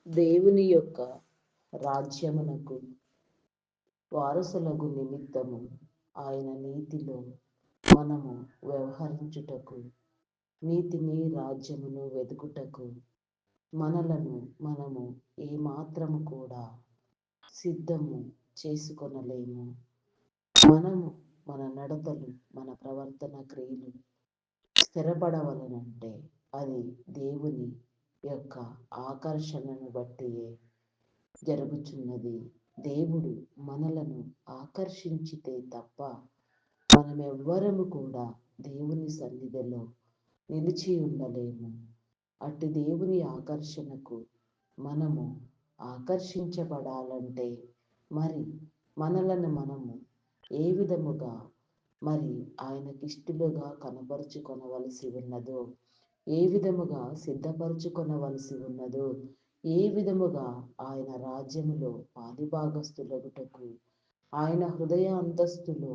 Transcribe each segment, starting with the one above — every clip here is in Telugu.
దేవుని యొక్క రాజ్యమునకు వారసులగు నిమిత్తము ఆయన నీతిలో మనము వ్యవహరించుటకు, నీతిని రాజ్యమును వెతుకుటకు మనలను మనము ఏమాత్రము కూడా సిద్ధము చేసుకొనలేము. మనము మన నడతలు, మన ప్రవర్తన క్రియలు స్థిరపడవలనంటే అది దేవుని యొక్క ఆకర్షణను బట్టియే జరుగుచున్నది. దేవుడు మనలను ఆకర్షించితే తప్ప మనమెవ్వరము కూడా దేవుని సన్నిధిలో నిలిచి ఉండలేము. అట్టి దేవుని ఆకర్షణకు మనము ఆకర్షించబడాలంటే మరి మనలను మనము ఏ విధముగా మరి ఆయనకిష్టలుగా కనపరుచుకొనవలసి ఉన్నదో, ఏ విధముగా సిద్ధపరచుకొనవలసి ఉన్నదో, ఏ విధముగా ఆయన రాజ్యములో పాలిభాగస్థులగుటకు, ఆయన హృదయ అంతస్తులో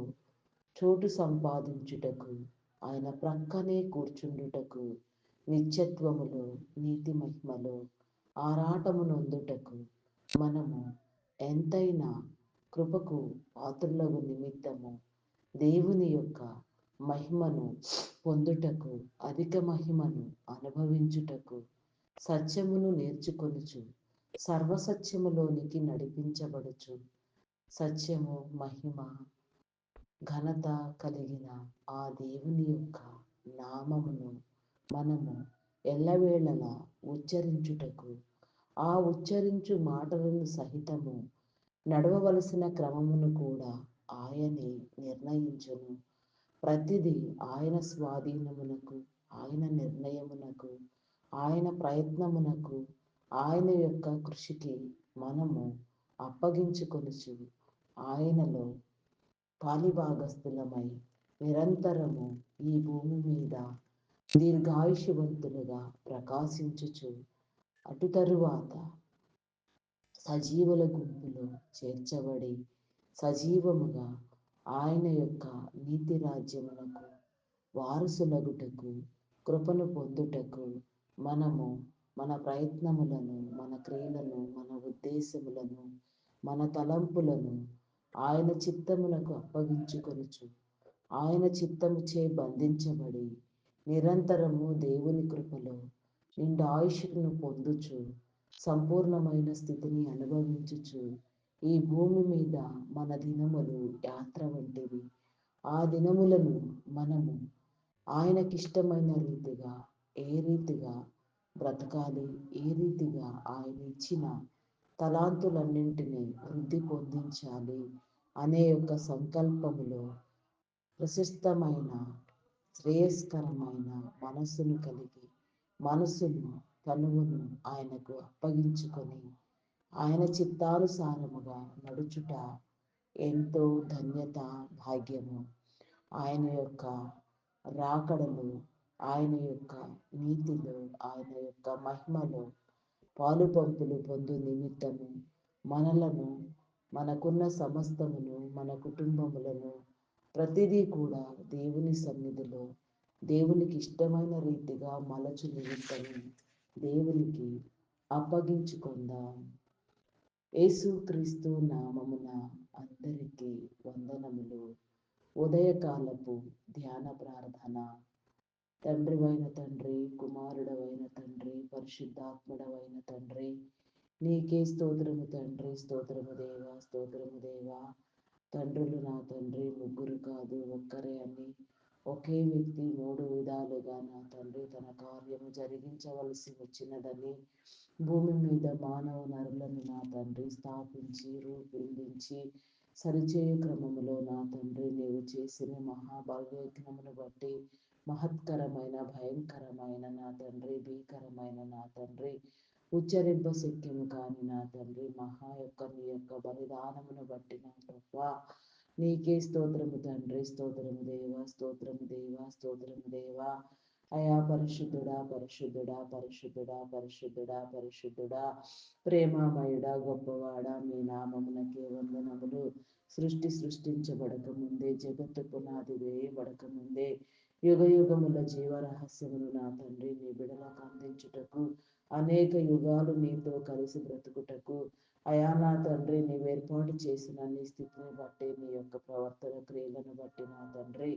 చోటు సంపాదించుటకు, ఆయన ప్రక్కనే కూర్చుండుటకు, నిత్యత్వములో నీతి మహిమలో ఆరాటము నొందుటకు మనము ఎంతైనా కృపకు పాత్రులగు నిమిత్తము దేవుని యొక్క మహిమను పొందుటకు, అధిక మహిమను అనుభవించుటకు, సత్యమును నేర్చుకొనుచు సర్వసత్యములోనికి నడిపించబడుచు, సత్యము మహిమ ఘనత కలిగిన ఆ దేవుని యొక్క నామమును మనము ఎల్లవేళలా ఉచ్చరించుటకు, ఆ ఉచ్చరించు మాటలను సహితము నడవవలసిన క్రమమును కూడా ఆయనే నిర్ణయించును. ప్రతిదీ ఆయన స్వాధీనమునకు, ఆయన నిర్ణయమునకు, ఆయన ప్రయత్నమునకు, ఆయన యొక్క కృషికి మనము అప్పగించుకొనుచు ఆయనలో పాలిభాగస్థులమై నిరంతరము ఈ భూమి మీద దీర్ఘాయుషవంతులుగా ప్రకాశించుచు అటు తరువాత సజీవుల గుంపులో చేర్చబడి సజీవముగా ఆయన యొక్క నీతి రాజ్యమునకు వారసులగుటకు, కృపను పొందుటకు మనము మన ప్రయత్నములను, మన క్రియలను, మన ఉద్దేశములను, మన తలంపులను ఆయన చిత్తమునకు అప్పగించుకొనుచు, ఆయన చిత్తముచే బంధించబడి నిరంతరము దేవుని కృపలో నిండు ఆయుష్ను పొందుచు, సంపూర్ణమైన స్థితిని అనుభవించుచు, ఈ భూమి మీద మన దినములు యాత్ర వంటివి. ఆ దినములను మనము ఆయనకిష్టమైన రీతిగా, ఏ రీతిగా బ్రతకాలి, ఏ రీతిగా ఆయన ఇచ్చిన తలాంతులన్నింటినీ వృద్ధి పొందించాలి అనే యొక్క సంకల్పములో ప్రశస్తమైన, శ్రేయస్కరమైన మనస్సును కలిగి, మనసును తనువును ఆయనకు అప్పగించుకొని ఆయన చిత్తానుసారముగా నడుచుట ఎంతో ధన్యత, భాగ్యము. ఆయన యొక్క రాకడలో, ఆయన యొక్క నీతిలో, ఆయన యొక్క మహిమలో పాలు పంపులు పొందు నిమిత్తము మనలను, మనకున్న సమస్తమును, మన కుటుంబములను ప్రతిదీ కూడా దేవుని సన్నిధిలో దేవునికి ఇష్టమైన రీతిగా మలచు నిమిత్తము దేవునికి అప్పగించుకుందాం. యేసుక్రీస్తు నామమున అందరికీ వందనములు. ఉదయకాలపు ధ్యాన ప్రార్థన. తండ్రివైన తండ్రి, కుమారుడవైన తండ్రి, పరిశుద్ధాత్ముడవైన తండ్రి, నీకే స్తోత్రము తండ్రి, స్తోత్రము దేవా, స్తోత్రము దేవా. తండ్రులు నా తండ్రి ముగ్గురు కాదు ఒక్కరే అని, ఒకే వ్యక్తి మూడు విధాలుగా నా తండ్రి తన కార్యము జరిగించవలసి వచ్చినదని, భూమి మీద మానవ నరులను నా తండ్రి స్థాపించి, రూపొందించి, సరిచేయు క్రమములో నా తండ్రి నీవు చేసిన మహాభాగ్యజ్ఞమును బట్టి, మహత్కరమైన, భయంకరమైన నా తండ్రి, భీకరమైన నా తండ్రి, ఉచ్చరింప శక్యము కాని నా తండ్రి, మహా యొక్క నీ యొక్క బలిదానమును బట్టి నా ప్రభువా, నీకే స్తోత్రము తండ్రి, స్తోత్రము దేవా, స్తోత్రము దేవా, స్తోత్రము దేవా. అయా పరిశుద్ధుడా, పరిశుద్ధుడా, పరిశుద్ధుడా, పరిశుద్ధుడా, పరిశుద్ధుడా, ప్రేమామయుడా, గొప్పవాడా, మీ నామమునకే వందనములు. సృష్టించబడక ముందే, జగత్తు పునాది వేయబడక ముందే, యుగ యుగముల జీవరహస్యమును నా తండ్రి నీ బిడలకు అందించుటకు, అనేక యుగాలు నీతో కలిసి బ్రతుకుటకు అయా నా తండ్రి నీవు ఏర్పాటు చేసిన నీ స్థితిని బట్టి నీ యొక్క ప్రవర్తన క్రియలను బట్టి నా తండ్రి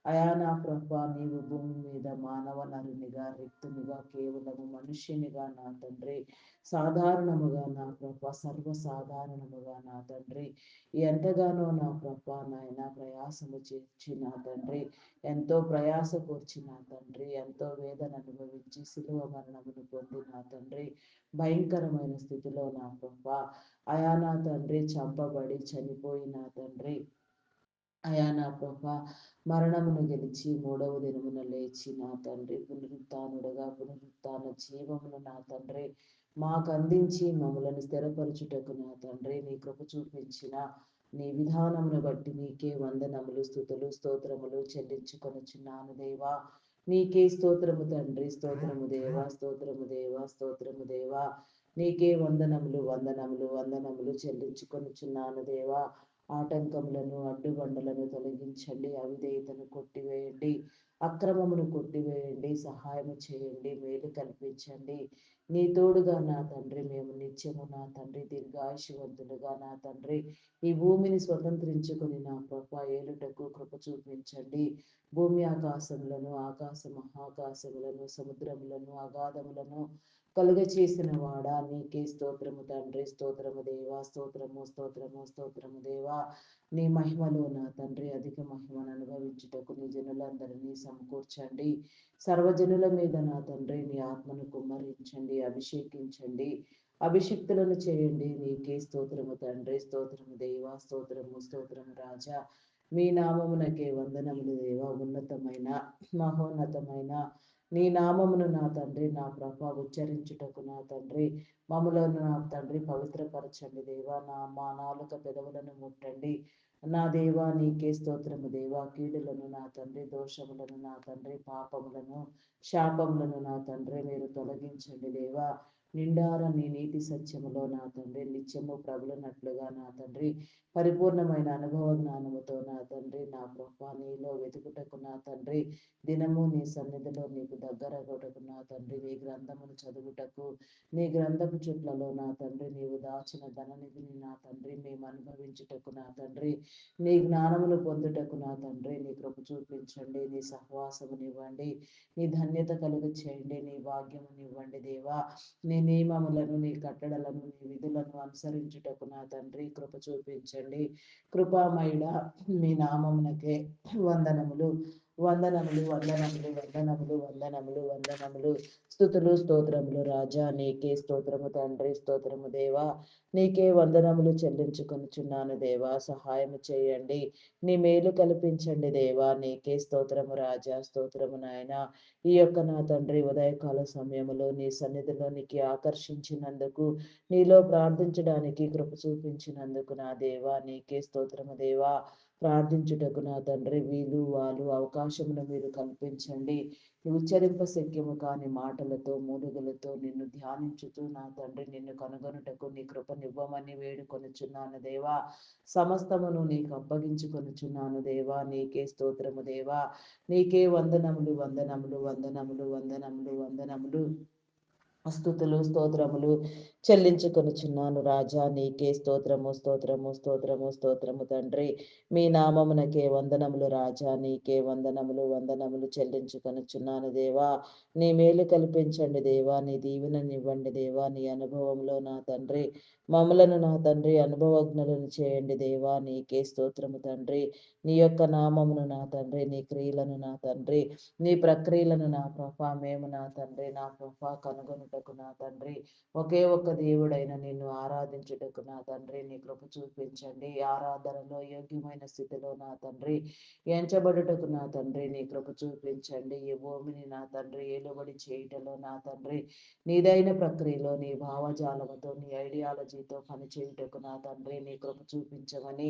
అయా నా ప్రభా నీవు భూమి మీద మానవ నరునిగా రిక్తునిగా కేవలము మనుష్యునిగా నా తండ్రి సాధారణముగా నా ప్రభా సర్వసాధారణముగా నా తండ్రి ఎంతగానో నా ప్రభా నాయన ప్రయాసము చేర్చి నా తండ్రి ఎంతో ప్రయాస కూర్చి నా తండ్రి ఎంతో వేదన అనుభవించి శిలువ మరణమును పొంది నా తండ్రి భయంకరమైన స్థితిలో నా ప్రభా అయా నా తండ్రి చంపబడి చనిపోయి నా తండ్రి అయా నా ప్రభా మరణమును గెలిచి మూడవ దినమున లేచి నా తండ్రి పునరుత్థాన జీవమును నా తండ్రి మాకు అందించి మమ్మలను స్థిరపరచుటకు నా తండ్రి నీ కృప చూపించిన నీ విధానమును బట్టి నీకే వందనములు స్థుతులు స్తోత్రములు చెల్లించుకొనుచున్నాను దేవా నీకే స్తోత్రము తండ్రి స్తోత్రము దేవా స్తోత్రము దేవా స్తోత్రము దేవా నీకే వందనములు వందనములు వందనములు చెల్లించుకొనుచున్నాను దేవా ఆటంకములను అడ్డుబండలను తొలగించండి అవిధేయతను కొట్టివేయండి అక్రమమును కొట్టివేయండి సహాయము చేయండి మేలు కల్పించండి నీ తోడుగా నా తండ్రి మేము నిత్యము నా తండ్రి దీర్ఘాయుషవంతులుగా నా తండ్రి ఈ భూమిని స్వతంత్రించుకుని నా ప్రభ ఏలుటకు కృప చూపించండి భూమి ఆకాశములను ఆకాశ మహాకాశములను సముద్రములను అగాధములను కలుగ చేసిన వాడా నీకే స్తోత్రము తండ్రి స్తోత్రము దేవా స్తోత్రము స్తోత్రము స్తోత్రము దేవా నీ మహిమలో నా తండ్రి అధిక మహిమను అనుభవించుటకు నీ జనులందరినీ సమకూర్చండి సర్వజనుల మీద నా తండ్రి నీ ఆత్మను కుమ్మరించండి అభిషేకించండి అభిషక్తులను చేయండి నీకే స్తోత్రము తండ్రి స్తోత్రము దేవా స్తోత్రము స్తోత్రము రాజా మీ నామమునకే వందనములు దేవా ఉన్నతమైన మహోన్నతమైన నీ నామమును నా తండ్రి నా ప్రభ ఉచ్చరించుటకు నా తండ్రి మమ్మలను నా తండ్రి పవిత్రపరచండి దేవా మా నాలుక పెదవులను ముట్టండి నా దేవా నీకే స్తోత్రము దేవా కీడులను నా తండ్రి దోషములను నా తండ్రి పాపములను శాపములను నా తండ్రి మీరు తొలగించండి దేవా నిండార నీ నీతి సత్యములో నా తండ్రి నిత్యము ప్రబలనట్లుగా నా తండ్రి పరిపూర్ణమైన అనుభవ జ్ఞానముతో నా తండ్రి నా ప్రభా నీలో వెతుకుటకు నా తండ్రి దినము నీ సన్నిధిలో నీకు దగ్గర కొటకు నా తండ్రి నీ గ్రంథమును చదువుటకు నీ గ్రంథపు చుట్లలో నా తండ్రి నీవు దాచిన ధననిధిని నా తండ్రి మేము అనుభవించుటకు నా తండ్రి నీ జ్ఞానమును పొందుటకు నా తండ్రి నీ కృప చూపించండి నీ సహవాసమునివ్వండి నీ ధన్యత కలుగు చేయండి నీ భాగ్యమునివ్వండి దేవా నీ నియమములను నీ కట్టడలను నీ విధులను అనుసరించుటకు నా తండ్రి కృప చూపించండి కృపామయుడ మీ నామమునకే వందనములు వందనములు వందనములు వందనములు వందనములు వందనములు స్తుతులు స్తోత్రములు రాజా నీకే స్తోత్రము తండ్రి స్తోత్రము దేవా నీకే వందనములు చెల్లించుకొనుచున్నాను దేవా సహాయము చేయండి నీ మేలు కల్పించండి దేవా నీకే స్తోత్రము రాజా స్తోత్రము నాయన ఈ యొక్క నా తండ్రి ఉదయకాల సమయంలో నీ సన్నిధిలోనికి ఆకర్షించినందుకు నీలో ప్రార్థించడానికి కృప చూపించినందుకు నా దేవా నీకే స్తోత్రము దేవా ప్రార్థించుటకు నా తండ్రి వీలు వాళ్ళు అవకాశమును మీరు కల్పించండి ఉచ్చరింప శక్యము కాని మాటలతో మూలుగులతో నిన్ను ధ్యానించుతూ నా తండ్రి నిన్ను కనుగొనుటకు నీ కృపనివ్వమని వేడుకొనుచున్నాను దేవా సమస్తమును నీకు అప్పగించుకొనుచున్నాను దేవా నీకే స్తోత్రము దేవా నీకే వందనములు వందనములు వందనములు వందనములు వందనములు స్తుతులు స్తోత్రములు చెల్లించుకొనుచున్నాను రాజా నీకే స్తోత్రము స్తోత్రము స్తోత్రము స్తోత్రము తండ్రి మీ నామమునకే వందనములు రాజా నీకే వందనములు వందనములు చెల్లించుకొనుచున్నాను దేవా నీ మేలు కల్పించండి దేవా నీ దీవెననివ్వండి దేవా నీ అనుభవంలో నా తండ్రి మమ్మలను నా తండ్రి అనుభవజ్ఞులను చేయండి దేవా నీకే స్తోత్రము తండ్రి నీ యొక్క నామమును నా తండ్రి నీ క్రియలను నా తండ్రి నీ ప్రక్రియలను నా ప్రభా మేము నా తండ్రి నా ప్రభా కనుగొనుటకు నా తండ్రి ఒకే ఒక్క దేవుడైన నిన్ను ఆరాధించుటకు నా తండ్రి నీ కృప చూపించండి ఆరాధనలో యోగ్యమైన స్థితిలో నా తండ్రి ఎంచబడుటకు నా తండ్రి నీ కృప చూపించండి ఈ భూమిని నా తండ్రి ఏలుబడి చేయటలో నా తండ్రి నీదైన ప్రక్రియలో నీ భావజాలముతో నీ ఐడియాలజీతో పనిచేయుటకు నా తండ్రి నీ కృప చూపించమని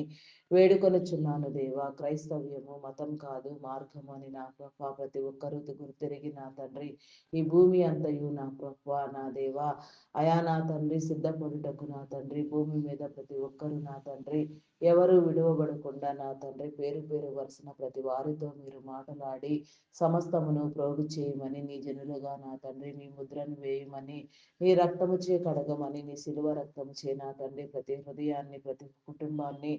వేడుకొనుచున్నాను దేవా క్రైస్తవ్యము మతం కాదు మార్గము అని నా ప్రభా ప్రతి ఒక్కరూ గుర్తిరిగి నా తండ్రి ఈ భూమి అంతయు నా ప్రభా నా దేవా అయా నా తండ్రి సిద్ధపడుటకు నా తండ్రి భూమి మీద ప్రతి ఒక్కరు నా తండ్రి ఎవరు విడువబడకుండా నా తండ్రి పేరు పేరు వరుసన ప్రతి వారితో మీరు మాట్లాడి సమస్తమును ప్రోగు చేయమని నీ జనులుగా నా తండ్రి నీ ముద్రను వేయమని నీ రక్తము చే కడగమని నీ సిలువ రక్తము చే నా తండ్రి ప్రతి హృదయాన్ని ప్రతి కుటుంబాన్ని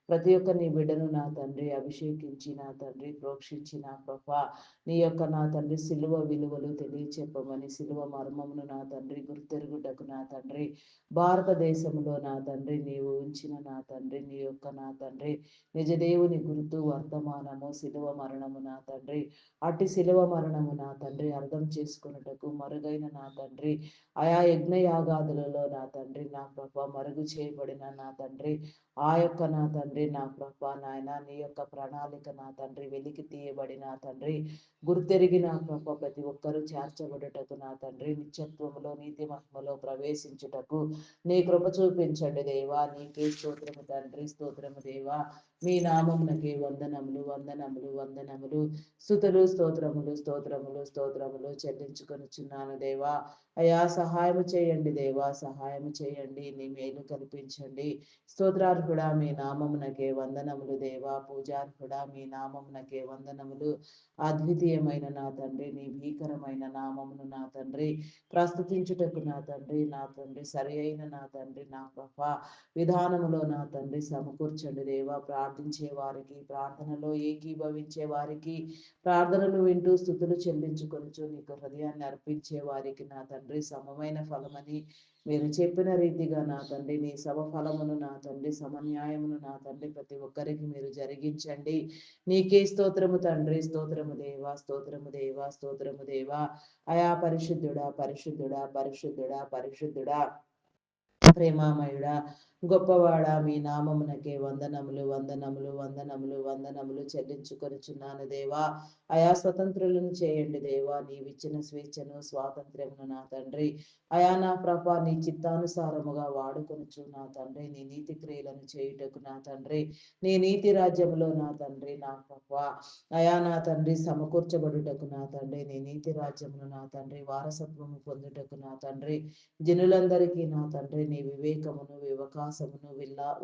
ప్రతి ఒక్క నీ బిడ్డను నా తండ్రి అభిషేకించి నా తండ్రి ప్రోక్షించి నా ప్రభా నీ యొక్క నా తండ్రి సిలువ విలువలు తెలియచెప్పమని సిలువ మర్మమును నా తండ్రి గుర్తెరుగుటకు నా తండ్రి భారతదేశంలో నా తండ్రి నీవు ఉంచిన నా తండ్రి నీ యొక్క నా తండ్రి నిజదేవుని గుర్తు వర్తమానము సిలువ మరణము నా తండ్రి అట్టి సిలువ మరణము నా తండ్రి అర్థం చేసుకున్నటకు మరుగైన నా తండ్రి ఆయా యజ్ఞయాగాదులలో నా తండ్రి నా ప్రభ మరుగు చేయబడిన నా తండ్రి ఆ యొక్క నా తండ్రి నా ప్రభ నాయన నీ యొక్క ప్రణాళిక నా తండ్రి వెలికి తీయబడి నా తండ్రి గుర్తెరిగి నా ప్రభ ప్రతి ఒక్కరూ చేర్చబడుటకు నా తండ్రి నిత్యత్వములో నీతి మహిమలో ప్రవేశించుటకు నీ కృప చూపించండి దేవా నీకే స్తోత్రము తండ్రి స్తోత్రము దేవా మీ నామమునకే వందనములు వందనములు వందనములు స్తుతులు స్తోత్రములు స్తోత్రములు స్తోత్రములు చెల్లించుకొనిచున్నాను దేవా అయా సహాయము చేయండి దేవా సహాయము చేయండి నీ మేలు కల్పించండి స్తోత్రార్హుడా మీ నామమునకే వందనములు దేవా పూజార్హుడా మీ నామమునకే వందనములు అద్వితీయమైన నా తండ్రి నీ భీకరమైన నామమును నా తండ్రి ప్రస్తుతించుటకు నా తండ్రి సరి అయిన నా తండ్రి నా ప్రభ విధానములో నా తండ్రి సమకూర్చండి దేవా ప్రార్థించే వారికి ప్రార్థనలో ఏకీభవించే వారికి ప్రార్థనలు వింటూ స్థుతులు చెల్లించుకొనుచు నీకు హృదయాన్ని అర్పించే వారికి నా తండ్రి సమమైన ఫలమని మీరు చెప్పిన రీతిగా నా తండ్రి నీ ఫలమును నా తండ్రి సమన్యాయమును నా తండ్రి ప్రతి ఒక్కరికి మీరు జరిగించండి నీకే స్తోత్రము తండ్రి స్తోత్రము దేవా స్తోత్రము దేవా స్తోత్రము దేవా అయా పరిశుద్ధుడా పరిశుద్ధుడా పరిశుద్ధుడా పరిశుద్ధుడా ప్రేమామయుడా గొప్పవాడా మీ నామమునకే వందనములు వందనములు వందనములు వందనములు చెల్లించుకొనిచున్నాను దేవా అయా స్వతంత్రులను చేయండి దేవా నీవిచ్చిన స్వేచ్ఛను స్వాతంత్ర్యమును నా తండ్రి అయా నా ప్రభ నీ చిత్తానుసారముగా వాడుకొనుచు నా తండ్రి నీ నీతి క్రియలను చేయుటకు నా తండ్రి నీ నీతి రాజ్యములో నా తండ్రి నా ప్రభ అయా నా తండ్రి సమకూర్చబడుటకు నా తండ్రి నీ నీతి రాజ్యమును నా తండ్రి వారసత్వము పొందుటకు నా తండ్రి జనులందరికీ నా తండ్రి నీ వివేకమును వివకాశమును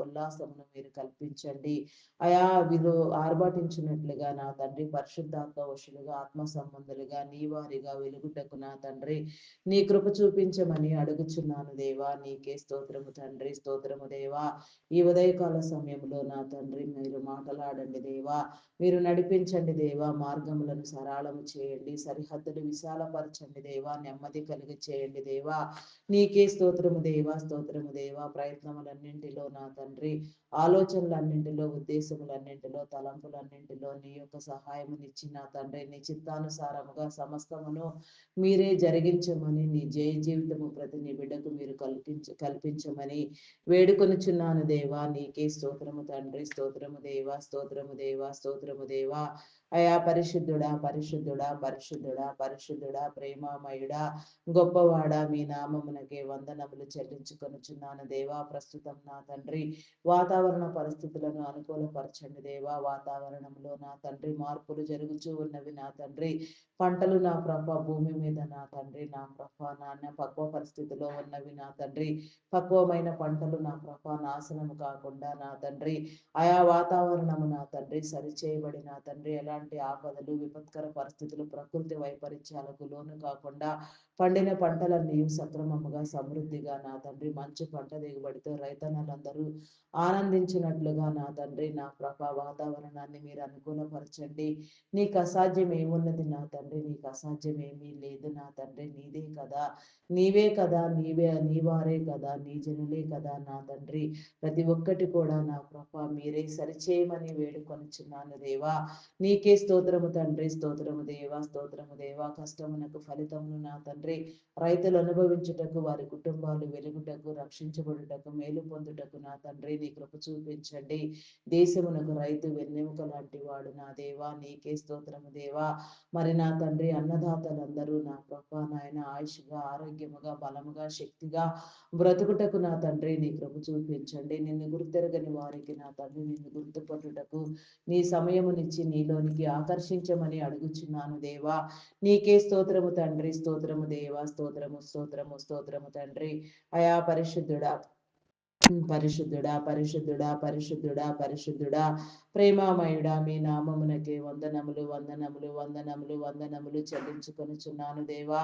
ఉల్లాసమును మీరు కల్పించండి అయా వీరు ఆర్భాటించినట్లుగా నా తండ్రి పరిశుద్ధాత్మ వశులుగా ఆత్మ సంబంధులుగా నీ వారిగా వెలుగుటకు నా తండ్రి నీ కృప చూపించమని అడుగుచున్నాను దేవా నీకే స్తోత్రము తండ్రి స్తోత్రము దేవా ఈ ఉదయకాల సమయంలో నా తండ్రి మీరు మాట్లాడండి దేవా మీరు నడిపించండి దేవా మార్గములను సరళము చేయండి సరిహద్దులు విశాలపరచండి దేవా నెమ్మది కలిగి చేయండి దేవా నీకే స్తోత్రము దేవా ప్రయత్నములన్నింటిలో నా తండ్రి ఆలోచనలన్నింటిలో ఉద్దేశములన్నింటిలో తలంపులన్నింటిలో నీ యొక్క సహాయమునిచ్చి నా తండ్రి నీ చిత్తానుసారముగా సమస్తమును మీరే జరిగించమని నీ జయ జీవితము ప్రతి నీ బిడ్డకు మీరు కల్పించమని వేడుకొనుచున్నాను దేవా నీకే స్తోత్రము తండ్రి స్తోత్రము దేవా స్తోత్రము దేవా స్తోత్రము దేవా అయా పరిశుద్ధుడా పరిశుద్ధుడా పరిశుద్ధుడా పరిశుద్ధుడా ప్రేమామయుడా గొప్పవాడా మీ నామమునకే వందనములు చెల్లించుకొనుచున్నాను దేవా ప్రస్తుతం నా తండ్రి వాతావరణ పరిస్థితులను అనుకూలపరచండి దేవా వాతావరణంలో నా తండ్రి మార్పులు జరుగుతూ ఉన్నవి నా తండ్రి పంటలు నా ప్రభ భూమి మీద నా తండ్రి నా ప్రభ నాన్న పక్వ పరిస్థితిలో ఉన్నవి నా తండ్రి పక్వమైన పంటలు నా ప్రభ నాశనము కాకుండా నా తండ్రి ఆయా వాతావరణము నా తండ్రి సరిచేయబడి నా తండ్రి ఎలాంటి ఆపదలు విపత్కర పరిస్థితులు ప్రకృతి వైపరీత్యాలకు లోను కాకుండా పండిన పంటలన్నీ సక్రమముగా సమృద్ధిగా నా తండ్రి మంచి పంట దిగుబడితో రైతన్నలందరూ ఆనందించినట్లుగా నా తండ్రి నా ప్రభ వాతావరణాన్ని మీరు అనుకూలపరచండి నీకు అసాధ్యం ఏమున్నది నా తండ్రి నీకు అసాధ్యం ఏమీ లేదు నా తండ్రి నీదే కదా నీవే కదా నీ వారే కదా నీ జనులే కదా నా తండ్రి ప్రతి ఒక్కటి కూడా నా ప్రభ మీరే సరిచేయమని వేడుకొనుచున్నాను దేవా నీకే స్తోత్రము తండ్రి స్తోత్రము దేవా కష్టమునకు ఫలితమును నా తండ్రి రైతులు అనుభవించుటకు వారి కుటుంబాలు వెలుగుటకు రక్షించబడుటకు మేలు పొందుటకు నా తండ్రి నీ కృప చూపించండి దేశమునకు రైతు వెన్నెముక లాంటి వాడు నా దేవా నీకే స్తోత్రము దేవా మరి నా తండ్రి అన్నదాతలందరూ నా ప్రభ నాయన ఆయుష్గా ఆరోగ్యముగా బలముగా శక్తిగా బ్రతుకుటకు నా తండ్రి నీ కృప చూపించండి నిన్ను గుర్తెరగని వారికి నా తండ్రి నిన్ను గుర్తుపట్టుటకు నీ సమయమునిచ్చి నీలోనికి ఆకర్షించమని అడుగుచున్నాను దేవా నీకే స్తోత్రము తండ్రి స్తోత్రము దేవా, స్తోత్రము స్తోత్రము స్తోత్రము తండ్రి. అయా పరిశుద్ధుడా, పరిశుద్ధుడా, పరిశుద్ధుడా, పరిశుద్ధుడా, పరిశుద్ధుడా, ప్రేమామయుడా, మీ నామమునకే వందనములు, వందనములు, వందనములు, వందనములు చెల్లించుకొనుచున్నాను దేవా.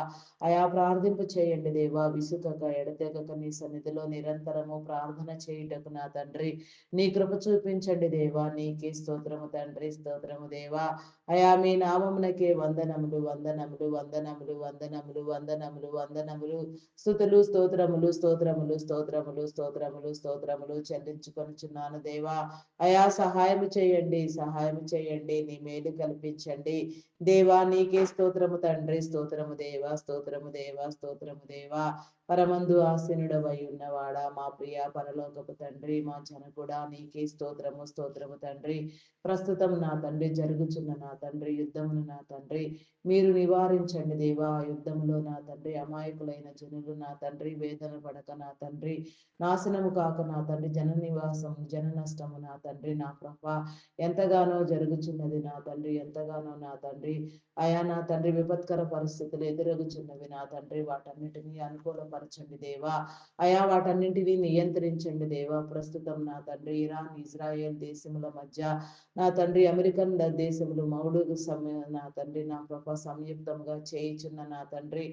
అయా ప్రార్థింపు చేయండి దేవా, విసుకక ఎడతెగక నీ సన్నిధిలో నిరంతరము ప్రార్థన చేయుటకు నా తండ్రి నీ కృప చూపించండి దేవా. నీకే స్తోత్రము తండ్రి, స్తోత్రము దేవా. అయా మీ నామమునకే వందనములు, వందనములు, వందనములు, వందనములు, వందనములు, వందనములు, స్తుతులు, స్తోత్రములు, స్తోత్రములు, స్తోత్రములు, స్తోత్రములు, స్తోత్రములు చెల్లించుకొనుచున్నాను దేవా. అయా సహాయం చేయండి, సహాయం చేయండి, నీ మేలు కల్పించండి దేవా. నీకే స్తోత్రము తండ్రి, స్తోత్రము దేవా, స్తోత్రము దేవా, స్తోత్రము దేవా. పరమందు ఆసీనుడవై ఉన్నవాడా, మా ప్రియ పరలోకపు తండ్రి, మా జనకుడా, నీకే స్తోత్రము, స్తోత్రము తండ్రి. ప్రస్తుతం నా తండ్రి జరుగుచున్న నా తండ్రి యుద్ధమును నా తండ్రి మీరు నివారించండి దేవా. యుద్ధంలో నా తండ్రి అమాయకులైన జనులు నా తండ్రి వేదన పడక నా తండ్రి నాశనము కాక నా తండ్రి జన నివాసం జన నష్టము నా తండ్రి నా ప్రభ ఎంతగానో జరుగుచున్నది నా తండ్రి, ఎంతగానో నా తండ్రి. అయా నా తండ్రి విపత్కర పరిస్థితులు ఎదురగుచున్నవి నా తండ్రి, వాటన్నిటినీ అనుకూలపరచండి దేవా. అయా వాటన్నింటినీ నియంత్రించండి దేవా. ప్రస్తుతం నా తండ్రి ఇరాన్ ఇజ్రాయెల్ దేశముల మధ్య నా తండ్రి అమెరికన్ దేశములు మౌడు సమయం నా తండ్రి నా ప్రభ సంయుక్తంగా చేయుచున్న నా తండ్రి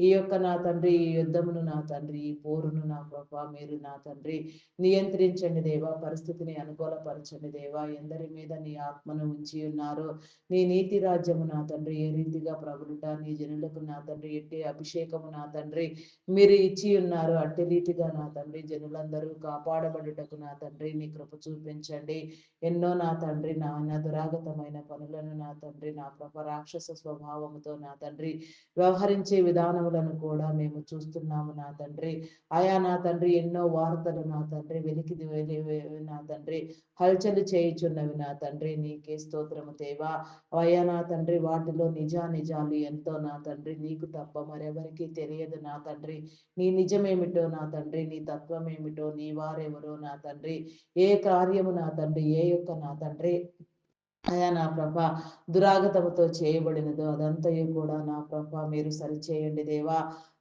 ఈ యొక్క నా తండ్రి ఈ యుద్ధమును నా తండ్రి ఈ పోరును నా ప్రభ మీరు నా తండ్రి నియంత్రించండి దేవా. పరిస్థితిని అనుకూలపరచండి దేవా. ఎందరి మీద నీ ఆత్మను ఉంచి ఉన్నారు, నీ నీతి రాజ్యము నా తండ్రి ఏ రీతిగా ప్రభుట నీ జనులకు నా తండ్రి ఎట్టి అభిషేకము నా తండ్రి మీరు ఇచ్చి ఉన్నారు, అట్టి రీతిగా నా తండ్రి జనులందరూ కాపాడబడుటకు నా తండ్రి నీ కృప చూపించండి. ఎన్నో నా తండ్రి నా దురాగతమైన పనులను నా తండ్రి నా ప్రభ రాక్షస స్వభావముతో నా తండ్రి వ్యవహరించే విధానములను కూడా మేము చూస్తున్నాము నా తండ్రి. ఆయా నా తండ్రి ఎన్నో వార్తలు నా తండ్రి వెలికి నా తండ్రి హల్చలు చేయుచున్నవి నా తండ్రి. నీకే స్తోత్రము దేవా. అయ్యా నా తండ్రి వాటిలో నిజాలు ఎంతో నా తండ్రి నీకు తప్ప మరెవరికి తెలియదు నా తండ్రి. నీ నిజమేమిటో నా తండ్రి, నీ తత్వం ఏమిటో, నీ వారెవరో నా తండ్రి, ఏ కార్యము నా తండ్రి ఏ యొక్క నా తండ్రి అయా నా ప్రభ దురాగతముతో చేయబడినదో అదంతయు కూడా నా ప్రభ మీరు సరిచేయండి దేవా.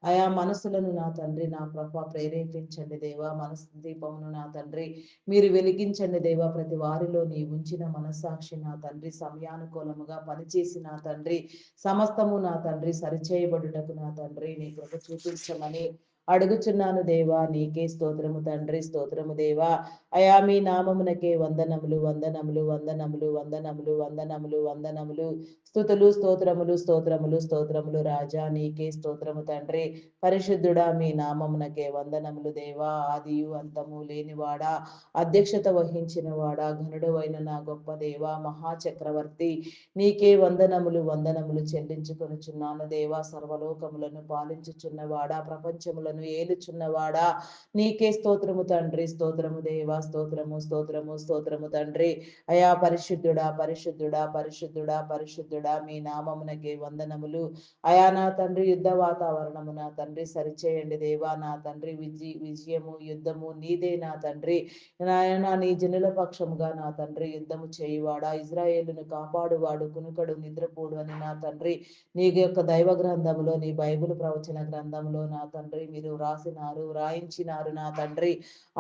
ఆయా మనసులను నా తండ్రి నా ప్రభ ప్రేరేపించండి దేవా. మనసు దీపమును నా తండ్రి మీరు వెలిగించండి దేవా. ప్రతి వారిలో నీ ఉంచిన మనస్సాక్షి నా తండ్రి సమయానుకూలముగా పనిచేసి నా తండ్రి సమస్తము నా తండ్రి సరిచేయబడుటకు నా తండ్రి నీ కృప చూపించమని అడుగుచున్నాను దేవా. నీకే స్తోత్రము తండ్రి, స్తోత్రము దేవా. అయా మీ నామమునకే వందనములు, వందనములు, వందనములు, వందనములు, వందనములు, వందనములు, స్తుతులు, స్తోత్రములు, స్తోత్రములు, స్తోత్రములు రాజా. నీకే స్తోత్రము తండ్రి. పరిశుద్ధుడా మీ నామమునకే వందనములు దేవా. ఆదియు అంతము లేనివాడా, అధ్యక్షత వహించిన వాడా, ఘనుడు అయిన నా గొప్ప దేవా, మహాచక్రవర్తి నీకే వందనములు, వందనములు చెల్లించుకొనుచున్నాను దేవా. సర్వలోకములను పాలించుచున్నవాడా, ప్రపంచములను ఏలుచున్నవాడా, నీకే స్తోత్రము తండ్రి, స్తోత్రము దేవా, స్తోత్రము స్తోత్రము స్తోత్రము తండ్రి. అయా పరిశుద్ధుడా, పరిశుద్ధుడా, పరిశుద్ధుడా, పరిశుద్ధుడా మీ నామమునకే వందనములు. అయా నా తండ్రి యుద్ధ వాతావరణము నా తండ్రి సరిచేయండి దేవా. నా తండ్రి విజయము యుద్ధము నీదే నా తండ్రి. నాయన నీ జనుల పక్షముగా నా తండ్రి యుద్ధము చేయువాడా, ఇజ్రాయేలును కాపాడువాడు, కునుకడు నిద్రపోడు అని నా తండ్రి నీ యొక్క దైవ గ్రంథములో నీ బైబిల్ ప్రవచన గ్రంథంలో నా తండ్రి మీరు రాయించినారు నా తండ్రి.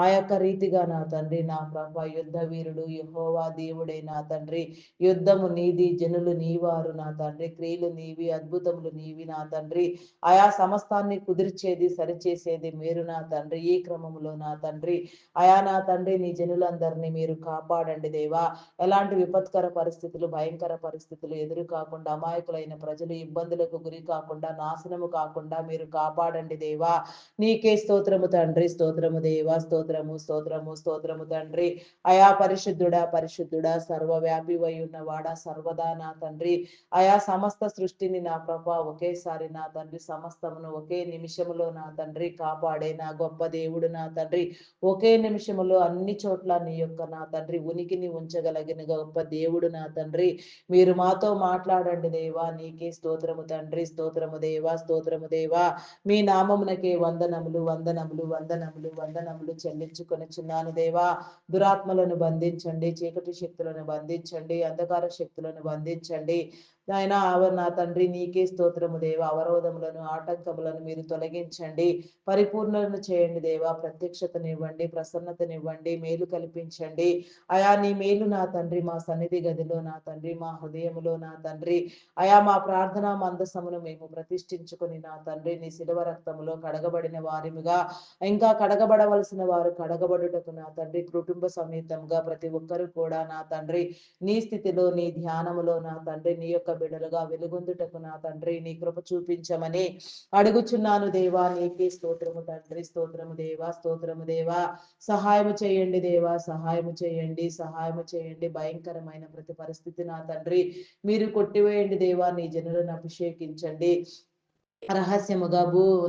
ఆ యొక్క రీతిగా నా తండ్రి నా ప్రభ యుద్ధ వీరుడు యెహోవా దేవుడే నా తండ్రి. యుద్ధము నీది, జనులు నీవారు నా తండ్రి, క్రియలు నీవి, అద్భుతములు నీవి నా తండ్రి. ఆయా సమస్తాన్ని కుదిర్చేది సరిచేసేది మీరు నా తండ్రి. ఈ క్రమములో నా తండ్రి ఆయా నా తండ్రి నీ జనులందరినీ మీరు కాపాడండి దేవా. ఎలాంటి విపత్కర పరిస్థితులు భయంకర పరిస్థితులు ఎదురు కాకుండా, అమాయకులైన ప్రజలు ఇబ్బందులకు గురి కాకుండా, నాశనము కాకుండా మీరు కాపాడండి దేవా. నీకే స్తోత్రము తండ్రి, స్తోత్రము దేవా, స్తోత్రము స్తోత్రము స్తోత్రము తండ్రి. అయా పరిశుద్ధుడా, పరిశుద్ధుడా, సర్వవ్యాపి వై ఉన్నవాడా, సర్వదా నా తండ్రి ఆయా సమస్త సృష్టిని నా ప్రభ ఒకేసారి నా తండ్రి సమస్తమును ఒకే నిమిషములో నా తండ్రి కాపాడే నా గొప్ప దేవుడు నా తండ్రి. ఒకే నిమిషములో అన్ని చోట్ల నీ యొక్క నా తండ్రి ఉనికిని ఉంచగలిగిన గొప్ప దేవుడు నా తండ్రి. మీరు మాతో మాట్లాడండి దేవా. నీకే స్తోత్రము తండ్రి, స్తోత్రము దేవా, స్తోత్రము దేవా. మీ నామమునకే వందనములు, వందనములు, వందనములు, వందనములు చెల్లించుకొనుచున్నాను దేవా. దురాత్మలను బంధించండి, చీకటి శక్తులను బంధించండి, అంధకార శక్తులను బంధించండి. నాయన నా తండ్రి నీకే స్తోత్రము దేవా. అవరోధములను ఆటంకములను మీరు తొలగించండి, పరిపూర్ణను చేయండి దేవా. ప్రత్యక్షతనివ్వండి, ప్రసన్నతనివ్వండి, మేలు కల్పించండి అయా. నీ మేలు నా తండ్రి మా సన్నిధి గదిలో నా తండ్రి, మా హృదయములో నా తండ్రి అయా, మా ప్రార్థనా మందసమును మేము ప్రతిష్ఠించుకొని నా తండ్రి నీ శిలువ రక్తములో కడగబడిన వారిముగా, ఇంకా కడగబడవలసిన వారు కడగబడుటకు నా తండ్రి కుటుంబ సమేతంగా ప్రతి ఒక్కరు కూడా నా తండ్రి నీ స్థితిలో నీ ధ్యానములో నా తండ్రి నీ యొక్క బిడలుగా వెలుగొందుటకు నా తండ్రి నీ కృప చూపించమని అడుగుచున్నాను దేవా. నీకే స్తోత్రము తండ్రి. స్తోత్రము దేవా, స్తోత్రము దేవా. సహాయము చేయండి దేవా, సహాయము చేయండి, సహాయము చేయండి. భయంకరమైన ప్రతి పరిస్థితి నా తండ్రి మీరు కొట్టివేయండి దేవా. నీ జనులను అభిషేకించండి. రహస్యముగా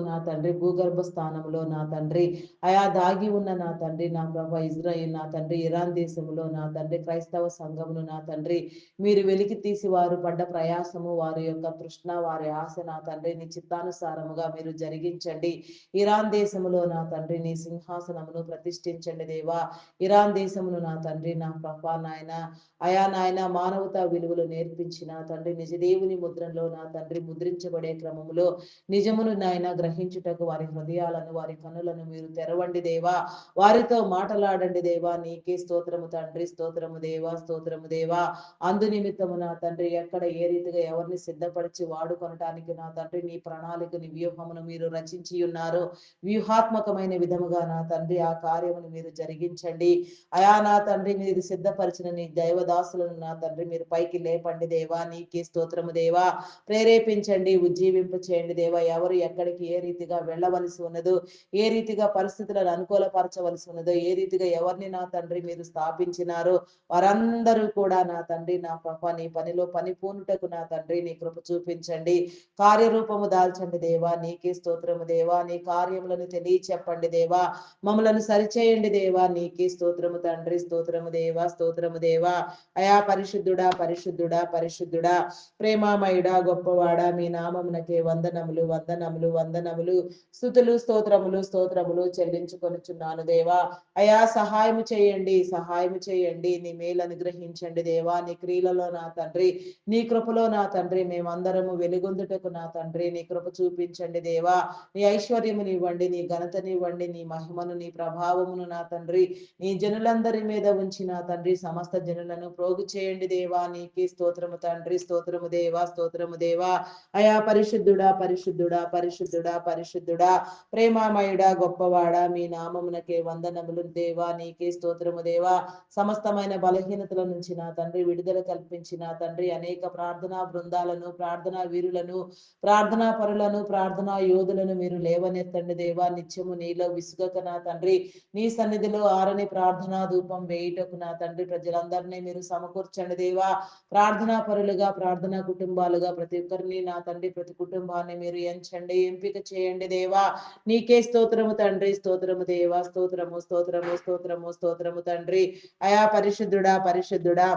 నా తండ్రి భూగర్భ స్థానంలో నా తండ్రి అయా దాగి ఉన్న నా తండ్రి నా ప్రభ ఇజ్రాయిల్ నా తండ్రి ఇరాన్ దేశంలో నా తండ్రి క్రైస్తవ సంఘమును నా తండ్రి మీరు వెలికి తీసి వారు పడ్డ ప్రయాసము, వారి యొక్క తృష్ణ, వారి ఆశ నా తండ్రి నీ చిత్తానుసారముగా మీరు జరిగించండి. ఇరాన్ దేశములో నా తండ్రి నీ సింహాసనమును ప్రతిష్ఠించండి దేవా. ఇరాన్ దేశమును నా తండ్రి నా ప్రభ నాయన అయా నాయన మానవతా విలువలు నేర్పించిన తండ్రి నిజ దేవుని ముద్రలో నా తండ్రి ముద్రించబడే క్రమములో నిజమును నాయన గ్రహించుటకు వారి హృదయాలను, వారి కనులను మీరు తెరవండి దేవా. వారితో మాటలాడండి దేవా. నీకే స్తోత్రము తండ్రి. స్తోత్రము దేవా, స్తోత్రము దేవా. అందు నిమిత్తము నా తండ్రి ఎక్కడ ఏ రీతిగా ఎవరిని సిద్ధపరిచి వాడుకొనటానికి నా తండ్రి నీ ప్రణాళికని వ్యూహమును మీరు రచించి ఉన్నారు, వ్యూహాత్మకమైన విధముగా నా తండ్రి ఆ కార్యమును మీరు జరిగించండి అయా. నా తండ్రి మీరు సిద్ధపరిచిన నీ దైవదాసులను నా తండ్రి మీరు పైకి లేపండి దేవా. నీకే స్తోత్రము దేవా. ప్రేరేపించండి, ఉజ్జీవింప చేయండి దేవా. ఎవరు ఎక్కడికి ఏ రీతిగా వెళ్ళవలసి ఉన్నదో, ఏ రీతిగా పరిస్థితులను అనుకూలపరచవలసి ఉన్నదో, ఏ రీతిగా ఎవరిని నా తండ్రి మీరు స్థాపించినారో వారందరూ కూడా నా తండ్రి నా ప్రభ నీ పనిలో పనిపూనుటకు నా తండ్రి నీ కృప చూపించండి, కార్యరూపము దాల్చండి దేవా. నీకే స్తోత్రము దేవా. నీ కార్యములను తెలియచెప్పండి దేవా. మమ్మలను సరిచేయండి దేవా. నీకే స్తోత్రము తండ్రి. స్తోత్రము దేవా, స్తోత్రము దేవా. అయా పరిశుద్ధుడా, పరిశుద్ధుడా, పరిశుద్ధుడా, ప్రేమామయుడా, గొప్పవాడా, మీ నామమునకే వందనములు, వందనములు, వందనములు, స్తుతులు, స్తోత్రములు, స్తోత్రములు చెల్లించుకొనుచున్నాను దేవా. అయా సహాయము చేయండి, సహాయము చేయండి. నీ మేలు అనుగ్రహించండి దేవా. నీ క్రియలలో నా తండ్రి, నీ కృపలో నా తండ్రి మేమందరము వెలుగొందుటకు నా తండ్రి నీ కృప చూపించండి దేవా. నీ ఐశ్వర్యమునివ్వండి, నీ ఘనతనివ్వండి, నీ మహిమను, నీ ప్రభావమును నా తండ్రి నీ జనులందరి మీద ఉంచి నా తండ్రి సమస్త జనులను ప్రోగు చేయండి దేవా. నీకే స్తోత్రము తండ్రి. స్తోత్రము దేవా, స్తోత్రము దేవా. అయా పరిశుద్ధుడా, పరిశుద్ధుడా, పరిశుద్ధుడా, పరిశుద్ధుడా, ప్రేమామయుడా, గొప్పవాడా, మీ నామమునకే వందనములు దేవా. నీకే స్తోత్రము దేవా. సమస్తమైన బలహీనతల నుంచి నా తండ్రి విడుదల కల్పించి నా తండ్రి అనేక ప్రార్థనా బృందాలను, ప్రార్థనా వీరులను, ప్రార్థనా పరులను, ప్రార్థనా యోధులను మీరు లేవనెత్తండి దేవా. నిత్యము నీలో విసుగక నా తండ్రి నీ సన్నిధిలో ఆరని ప్రార్థనా ధూపం వేయుటకు నా తండ్రి ప్రజలందరినీ మీరు సమకూర్చండి దేవా. ప్రార్థనా పరులుగా, ప్రార్థనా కుటుంబాలుగా ప్రతి ఒక్కరిని నా తండ్రి ప్రతి కుటుంబాన్ని మీరు ఎంచండి, ఎంపిక చేయండి దేవా. నీకే స్తోత్రము తండ్రి. స్తోత్రము దేవా. స్తోత్రము, స్తోత్రము, స్తోత్రము, స్తోత్రము తండ్రి. అయా పరిశుద్ధుడా, పరిశుద్ధుడా,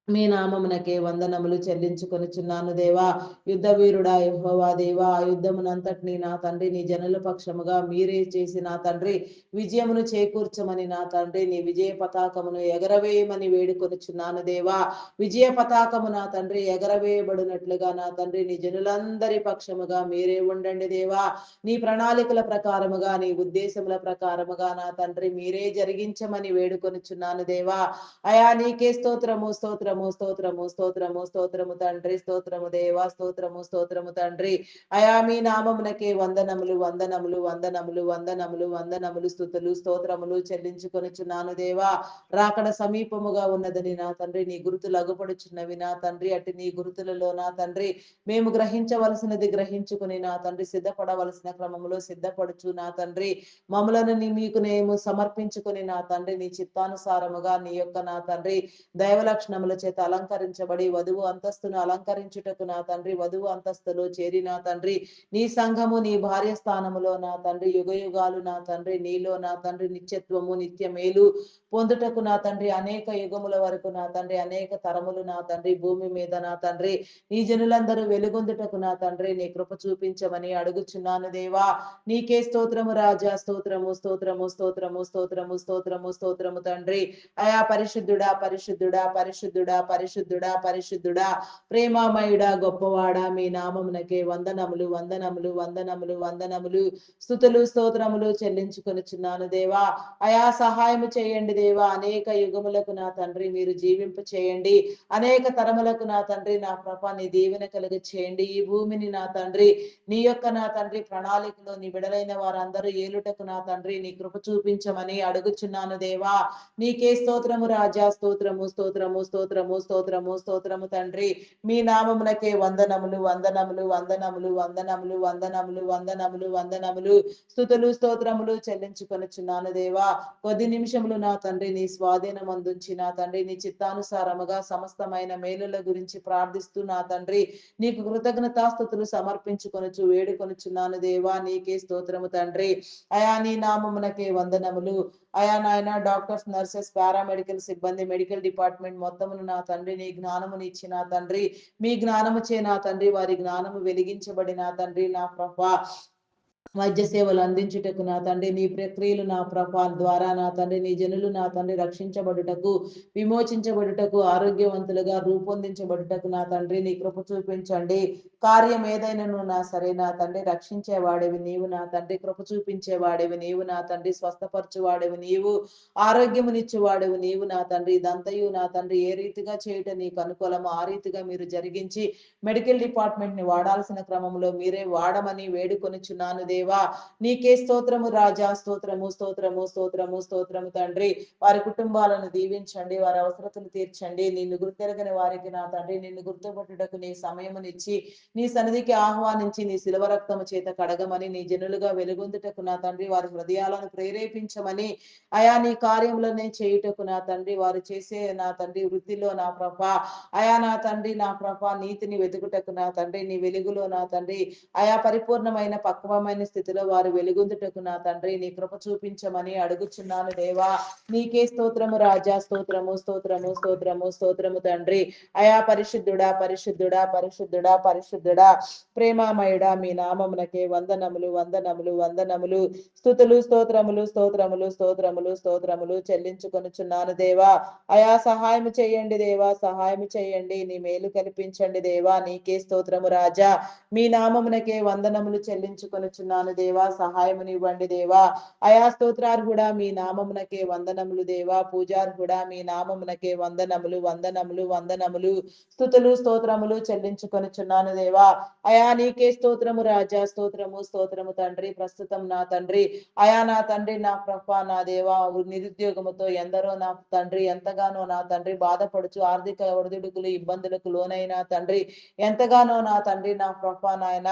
మీ నామమునకే వందనములు చెల్లించుకొనుచున్నాను దేవా. యుద్ధ వీరుడా యెహోవా దేవా, ఆ యుద్ధమునంతటిని నా తండ్రి నీ జనుల పక్షముగా మీరే చేసి నా తండ్రి విజయమును చేకూర్చమని నా తండ్రి నీ విజయ పతాకమును ఎగరవేయమని వేడుకొనుచున్నాను దేవా. విజయ పతాకము నా తండ్రి ఎగరవేయబడినట్లుగా నా తండ్రి నీ జనులందరి పక్షముగా మీరే ఉండండి దేవా. నీ ప్రణాళికల ప్రకారముగా, నీ ఉద్దేశముల ప్రకారముగా నా తండ్రి మీరే జరిగించమని వేడుకొనుచున్నాను దేవా. అయా నీకే స్తోత్రము, స్తోత్రము, స్తోత్రము, స్తోత్రము, స్తోత్రము తండ్రి. స్తోత్రము దేవా. స్తోత్రము, స్తోత్రము తండ్రి. అయా మీ నామమునకే వందనములు, వందనములు, వందనములు, వందనములు, వందనములు, స్తుతులు, స్తోత్రములు చెల్లించుకొనుచున్నాను దేవా. రాకడ సమీపముగా ఉన్నదని నా తండ్రి నీ గురుతులు అగుపడుచున్నవి నా తండ్రి. అటు నీ గురుతులలో నా తండ్రి మేము గ్రహించవలసినది గ్రహించుకుని నా తండ్రి సిద్ధపడవలసిన క్రమములో సిద్ధపడుచు నా తండ్రి మమ్మలను మీకు మేము సమర్పించుకుని నా తండ్రి నీ చిత్తానుసారముగా నీ యొక్క నా తండ్రి దైవ లక్షణముల చేత అలంకరించబడి వధువు అంతస్తును అలంకరించుటకు నా తండ్రి వధువు అంతస్తులో చేరి నా తండ్రి నీ సంఘము నీ భార్య స్థానములో నా తండ్రి యుగ యుగాలు నా తండ్రి నీలో నా తండ్రి నిత్యత్వము నిత్య మేలు పొందుటకు నా తండ్రి అనేక యుగముల వరకు నా తండ్రి అనేక తరములు నా తండ్రి భూమి మీద నా తండ్రి నీ జనులందరూ వెలుగొందుటకు నా తండ్రి నీ కృప చూపించమని అడుగుచున్నాను దేవా. నీకే స్తోత్రము రాజా. స్తోత్రము, స్తోత్రము, స్తోత్రము, స్తోత్రము, స్తోత్రము, స్తోత్రము తండ్రి. అయా పరిశుద్ధుడా, పరిశుద్ధుడా, పరిశుద్ధుడా, పరిశుద్ధుడా పరిశుద్ధుడా పరిశుద్ధుడా ప్రేమామయుడా గొప్పవాడా మీ నామమునకే వందనములు వందనములు వందనములు వందనములు స్తుతులు స్తోత్రములు చెల్లించుకొనుచున్నాను దేవా. అయా సహాయము చేయండి దేవా. అనేక యుగములకు నా తండ్రి మీరు జీవింప చేయండి. అనేక తరములకు నా తండ్రి నా ప్రభ నీ దీవెన కలుగ చేయండి. ఈ భూమిని నా తండ్రి నీ యొక్క నా తండ్రి ప్రణాళికలో నీ విడలైన వారందరూ ఏలుటకు నా తండ్రి నీ కృప చూపించమని అడుగుచున్నాను దేవా. నీకే స్తోత్రము రాజా. స్తోత్రము స్తోత్రము స్తోత్రము స్తోత్రము స్తోత్రము తండ్రి. మీ నామమునకే వందనములు వందనములు వందనములు వందనములు వందనములు వందనములు వందనములు స్తుతులు స్తోత్రములు చెల్లించుకొనుచున్నాను దేవా. కొద్ది నిమిషములు నా తండ్రి నీ స్వాధీనం అందుంచి నా తండ్రి నీ చిత్తానుసారముగా సమస్తమైన మేలుల గురించి ప్రార్థిస్తూ నా తండ్రి నీకు కృతజ్ఞతాస్తుతులు సమర్పించుకొనుచు వేడుకొనుచున్నాను దేవా. నీకే స్తోత్రము తండ్రి. అయా నీ నామమునకే వందనములు. అయా నాయన డాక్టర్స్, నర్సెస్, పారామెడికల్ సిబ్బంది, మెడికల్ డిపార్ట్మెంట్ మొత్తమును నా తండ్రి నీ జ్ఞానముని ఇచ్చి నా తండ్రి మీ జ్ఞానము చే నా తండ్రి వారి జ్ఞానము వెలిగించబడి నా తండ్రి నా ప్రభా వైద్య సేవలు అందించుటకు నా తండ్రి నీ ప్రక్రియలు నా ప్రభా ద్వారా నా తండ్రి నీ జనులు నా తండ్రి రక్షించబడుటకు విమోచించబడుటకు ఆరోగ్యవంతులుగా రూపొందించబడుటకు నా తండ్రి నీ కృప చూపించండి. కార్యం ఏదైనాను నా సరే నా తండ్రి రక్షించేవాడివి నీవు నా తండ్రి కృప చూపించేవాడివి నీవు నా తండ్రి స్వస్థపరచువాడివి నీవు ఆరోగ్యమునిచ్చేవాడివి నీవు నా తండ్రి ఇదంతయు నా తండ్రి ఏ రీతిగా చేయటం నీకు అనుకూలమో ఆ రీతిగా మీరు జరిగించి మెడికల్ డిపార్ట్మెంట్ ని వాడాల్సిన క్రమంలో మీరే వాడమని వేడుకొనుచున్నాను దేవా. నీకే స్తోత్రము రాజా. స్తోత్రము స్తోత్రము స్తోత్రము స్తోత్రము తండ్రి. వారి కుటుంబాలను దీవించండి. వారి అవసరతలు తీర్చండి. నిన్ను గుర్తెరగని వారికి నా తండ్రి నిన్ను గుర్తుపట్టుటకు నీ సమయమునిచ్చి నీ సన్నిధికి ఆహ్వానించి నీ శిలవ రక్తము చేత కడగమని నీ జనులుగా వెలుగొందుటకు నా తండ్రి వారి హృదయాలను ప్రేరేపించమని అయా నీ కార్యములనే చేయుటకు నా తండ్రి వారు చేసే నా తండ్రి వృత్తిలో నా ప్రభా అయా నా తండ్రి నా ప్రభా నీతిని వెతుకుటకు నా తండ్రి నీ వెలుగులో నా తండ్రి అయా పరిపూర్ణమైన పక్వమైన స్థితిలో వారు వెలుగొందుటకు నా తండ్రి నీ కృప చూపించమని అడుగుచున్నాను దేవా. నీకే స్తోత్రము రాజా. స్తోత్రము స్తోత్రము స్తోత్రము స్తోత్రము తండ్రి. అయా పరిశుద్ధుడా పరిశుద్ధుడా పరిశుద్ధుడా పరిశుద్ధుడా ప్రేమామయుడా మీ నామమునకే వందనములు వందనములు వందనములు స్తుతులు స్తోత్రములు స్తోత్రములు స్తోత్రములు స్తోత్రములు చెల్లించుకొనుచున్నాను దేవా. అయా సహాయం చేయండి దేవా. సహాయం చేయండి. నీ మేలు కల్పించండి దేవా. నీకే స్తోత్రము రాజా. మీ నామమునకే వందనములు చెల్లించుకొనుచున్నాను దేవా. సహాయమునివ్వండి దేవా. అయా స్తోత్రార్హుడా మీ నామమునకే వందనములు దేవా. పూజార్హుడా మీ నామమునకే వందనములు వందనములు వందనములు స్తుతులు స్తోత్రములు చెల్లించుకొనుచున్నాను దేవా. అయా నీకే స్తోత్రము రాజా. స్తోత్రము స్తోత్రము తండ్రి. ప్రస్తుతం నా తండ్రి అయా నా తండ్రి నా ప్రభా నా దేవా నిరుద్యోగముతో ఎందరో నా తండ్రి ఎంతగానో నా తండ్రి బాధపడుచు ఆర్థిక ఒడిదుడుకులు ఇబ్బందులకు లోనైనా తండ్రి ఎంతగానో నా తండ్రి నా ప్రభా నాయన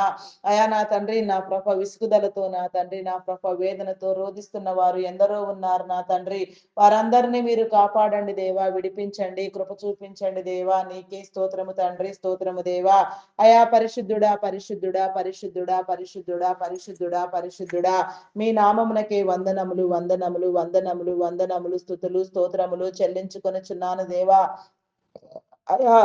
అయా నా తండ్రి నా ప్రభ విసుగుదలతో నా తండ్రి నా ప్రభ వేదనతో రోధిస్తున్న వారు ఎందరో ఉన్నారు నా తండ్రి. వారందరినీ మీరు కాపాడండి దేవా. విడిపించండి. కృప చూపించండి దేవా. నీకే స్తోత్రము తండ్రి. స్తోత్రము దేవా. అయా పరిశుద్ధుడా పరిశుద్ధుడా పరిశుద్ధుడా పరిశుద్ధుడా పరిశుద్ధుడా పరిశుద్ధుడా మీ నామమునకే వందనములు వందనములు వందనములు వందనములు స్తుతులు స్తోత్రములు చెల్లించుకొనుచున్నాను దేవా. అయా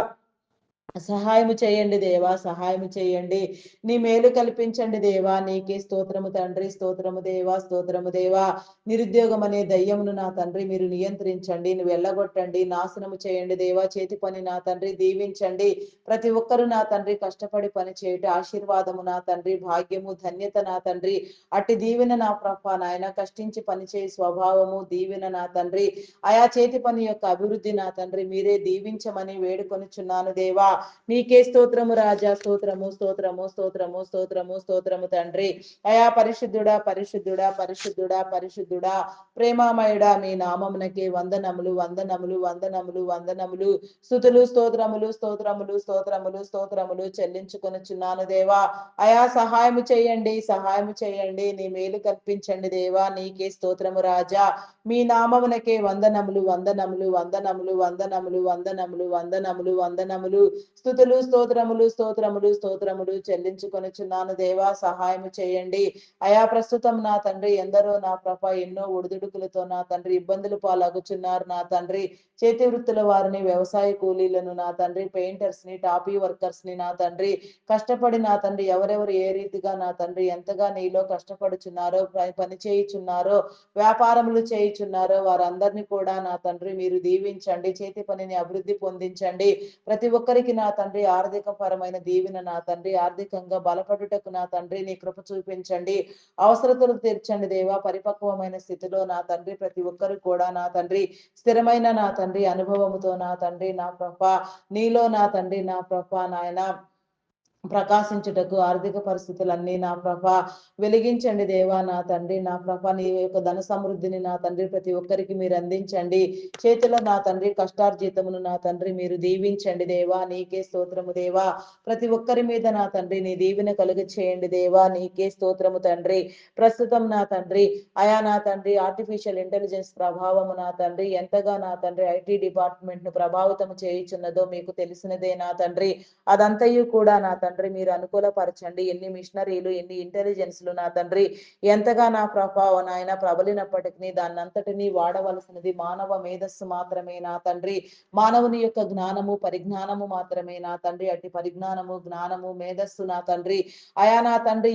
సహాయము చేయండి దేవా. సహాయము చేయండి. నీ మేలు కల్పించండి దేవా. నీకే స్తోత్రము తండ్రి. స్తోత్రము దేవా. స్తోత్రము దేవా. నిరుద్యోగం అనే దయ్యమును నా తండ్రి మీరు నియంత్రించండి. నువ్వు వెళ్ళగొట్టండి. నాశనము చేయండి దేవా. చేతి పని నా తండ్రి దీవించండి. ప్రతి ఒక్కరు నా తండ్రి కష్టపడి పని చేయుట ఆశీర్వాదము నా తండ్రి భాగ్యము ధన్యత నా తండ్రి అట్టి దీవెన నా ప్రభ నాయన కష్టించి పనిచేయ స్వభావము దీవెన నా తండ్రి ఆయా చేతి పని యొక్క అభివృద్ధి నా తండ్రి మీరే దీవించమని వేడుకొనుచున్నాను దేవా. నీకే స్తోత్రము రాజా. స్తోత్రము స్తోత్రము స్తోత్రము స్తోత్రము స్తోత్రము తండ్రి. అయా పరిశుద్ధుడా పరిశుద్ధుడా పరిశుద్ధుడా పరిశుద్ధుడా ప్రేమామయుడా మీ నామమునకే వందనములు వందనములు వందనములు వందనములు స్తుతులు స్తోత్రములు స్తోత్రములు స్తోత్రములు స్తోత్రములు చెల్లించుకొనుచున్నాను దేవా. అయా సహాయము చేయండి. సహాయము చేయండి. నీ మేలు కల్పించండి దేవా. నీకే స్తోత్రము రాజా. మీ నామమునకే వందనములు వందనములు వందనములు వందనములు వందనములు వందనములు వందనములు స్తుతులు స్తోత్రములు స్తోత్రములు స్తోత్రములు చెల్లించుకొనుచున్నాను దేవా. సహాయం చేయండి అయా. ప్రస్తుతం నా తండ్రి ఎందరో నా ప్రభ ఎన్నో ఒడిదుడుకులతో నా తండ్రి ఇబ్బందులు పాలగుచున్నారు నా తండ్రి. చేతి వృత్తుల వారిని, వ్యవసాయ కూలీలను నా తండ్రి, పెయింటర్స్ ని, టాపీ వర్కర్స్ ని నా తండ్రి, కష్టపడి నా తండ్రి ఎవరెవరు ఏ రీతిగా నా తండ్రి ఎంతగా నీలో కష్టపడుచున్నారో, పని చేయుచున్నారో, వ్యాపారములు చేయుచున్నారో వారందరినీ కూడా నా తండ్రి మీరు దీవించండి. చేతి పనిని అభివృద్ధి పొందించండి. ప్రతి ఒక్కరికి నా తండ్రి ఆర్థిక పరమైన దీవెన నా తండ్రి, ఆర్థికంగా బలపడుటకు నా తండ్రి నీ కృప చూపించండి. అవసరతలు తీర్చండి దేవా. పరిపక్వమైన స్థితిలో నా తండ్రి ప్రతి ఒక్కరు కూడా నా తండ్రి స్థిరమైన నా తండ్రి అనుభవముతో నా తండ్రి నా ప్రభ నీలో నా తండ్రి నా ప్రభ నాయన ప్రకాశించుటకు ఆర్థిక పరిస్థితులన్నీ నా ప్రభ వెలిగించండి దేవా. నా తండ్రి నా ప్రభ నీ యొక్క ధన సమృద్ధిని నా తండ్రి ప్రతి ఒక్కరికి మీరు అందించండి. చేతిలో నా తండ్రి కష్టార్జితమును నా తండ్రి మీరు దీవించండి దేవా. నీకే స్తోత్రము దేవా. ప్రతి ఒక్కరి మీద నా తండ్రి నీ దీవెన కలుగ చేయండి దేవా. నీకే స్తోత్రము తండ్రి. ప్రస్తుతం నా తండ్రి అయా నా తండ్రి ఆర్టిఫిషియల్ ఇంటెలిజెన్స్ ప్రభావము నా తండ్రి ఎంతగా నా తండ్రి ఐటీ డిపార్ట్మెంట్ ను ప్రభావితం చేయుచున్నదో మీకు తెలిసినదే నా తండ్రి. అదంతయు కూడా నా తండ్రి మీరు అనుకూలపరచండి. ఎన్ని మిషనరీలు, ఎన్ని ఇంటెలిజెన్స్లు నా తండ్రి ఎంతగా నా ప్రభావం నాయన ప్రబలినప్పటికీ దాన్నంతటినీ వాడవలసినది మానవ మేధస్సు మాత్రమే నా తండ్రి. మానవుని యొక్క జ్ఞానము, పరిజ్ఞానము మాత్రమే నా తండ్రి. అట్టి పరిజ్ఞానము, జ్ఞానము, మేధస్సు నా తండ్రి అయా నా తండ్రి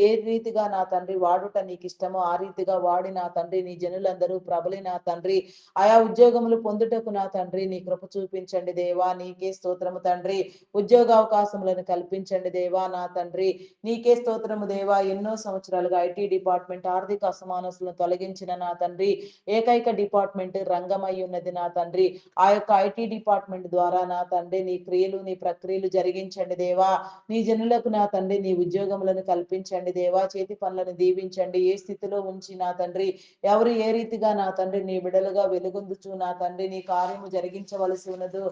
ఏ రీతిగా నా తండ్రి వాడుట నీకు ఇష్టమో ఆ రీతిగా వాడి నా తండ్రి నీ జనులందరూ ప్రబలి నా తండ్రి ఆయా ఉద్యోగములు పొందుటకు నా తండ్రి నీ కృప చూపించండి దేవా. నీకే స్తోత్రము తండ్రి. ఉద్యోగ అవకాశములను కల్పించండి దేవా. నా తండ్రి నీకే స్తోత్రము దేవా. ఎన్నో సంవత్సరాలుగా ఐటీ డిపార్ట్మెంట్ ఆర్థిక అసమానతలను తొలగించిన నా తండ్రి ఏకైక డిపార్ట్మెంట్ రంగమై ఉన్నది నా తండ్రి. ఆ యొక్క ఐటీ డిపార్ట్మెంట్ ద్వారా నా తండ్రి నీ క్రియలు, నీ ప్రక్రియలు జరిగించండి దేవా. నీ జనులకు నా తండ్రి నీ ఉద్యోగములను కల్పించండి దేవా. చేతి పనులను దీవించండి. ఏ స్థితిలో ఉంచి నా తండ్రి ఎవరు ఏ రీతిగా నా తండ్రి నీ బిడలుగా వెలుగొందుచు నా తండ్రి నీ కార్యము జరిగించవలసి ఉన్నదో,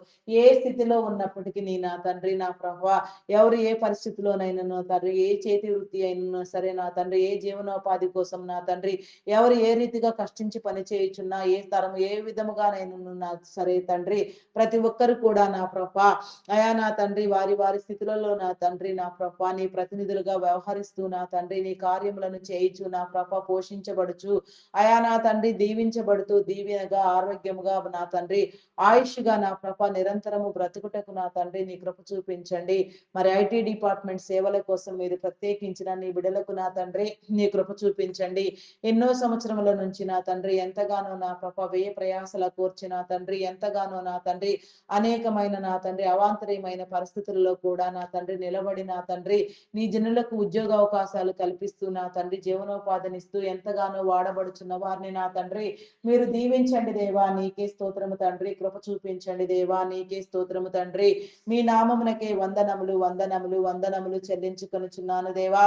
ఏ స్థితిలో ఉన్నప్పటికీ నీ నా తండ్రి నా ప్రభా ఎవరు ఏ పరిస్థితిలోనైనా నా తండ్రి ఏ చేతి వృత్తి అయినా సరే నా తండ్రి ఏ జీవనోపాధి కోసం నా తండ్రి ఎవరు ఏ రీతిగా కష్టించి పని చేయుచున్నా ఏ తరం ఏ విధముగానైనా నా సరే తండ్రి ప్రతి ఒక్కరు కూడా నా ప్రభా అయా నా తండ్రి వారి వారి స్థితులలో నా తండ్రి నా ప్రభా నీ ప్రతినిధులుగా వ్యవహరిస్తూ నా తండ్రి నీ కార్యములను చేయించు నా ప్రభ పోషించబడుచు అయా నా తండ్రి దీవించబడుతూ దీవెనగా ఆరోగ్యముగా నా తండ్రి ఆయుష్గా నా ప్రభ నిరంతరము బ్రతుకుటకు నా తండ్రి నీ కృప చూపించండి. మరి ఐటీ డిపార్ట్మెంట్ సేవల కోసం మీరు ప్రత్యేకించిన నీ బిడలకు నా తండ్రి నీ కృప చూపించండి. ఎన్నో సంవత్సరముల నుంచి నా తండ్రి ఎంతగానో నా ప్రభ వ్యయ ప్రయాసల కూర్చి నా తండ్రి ఎంతగానో నా తండ్రి అనేకమైన నా తండ్రి అవాంతరీయమైన పరిస్థితుల్లో కూడా నా తండ్రి నిలబడి నా తండ్రి నీ జనులకు ఉద్యోగ అవకాశాలు కల్పిస్తూ నా తండ్రి జీవనోపాధినిస్తూ ఎంతగానో వాడబడుచున్న వారిని నా తండ్రి మీరు దీవించండి దేవా. నీకే స్తోత్రము తండ్రి. కృప చూపించండి దేవా. నీకే స్తోత్రము తండ్రి. మీ నామమునకే వందనములు వందనములు వందనములు చెల్లించుకొనుచున్నాను దేవా.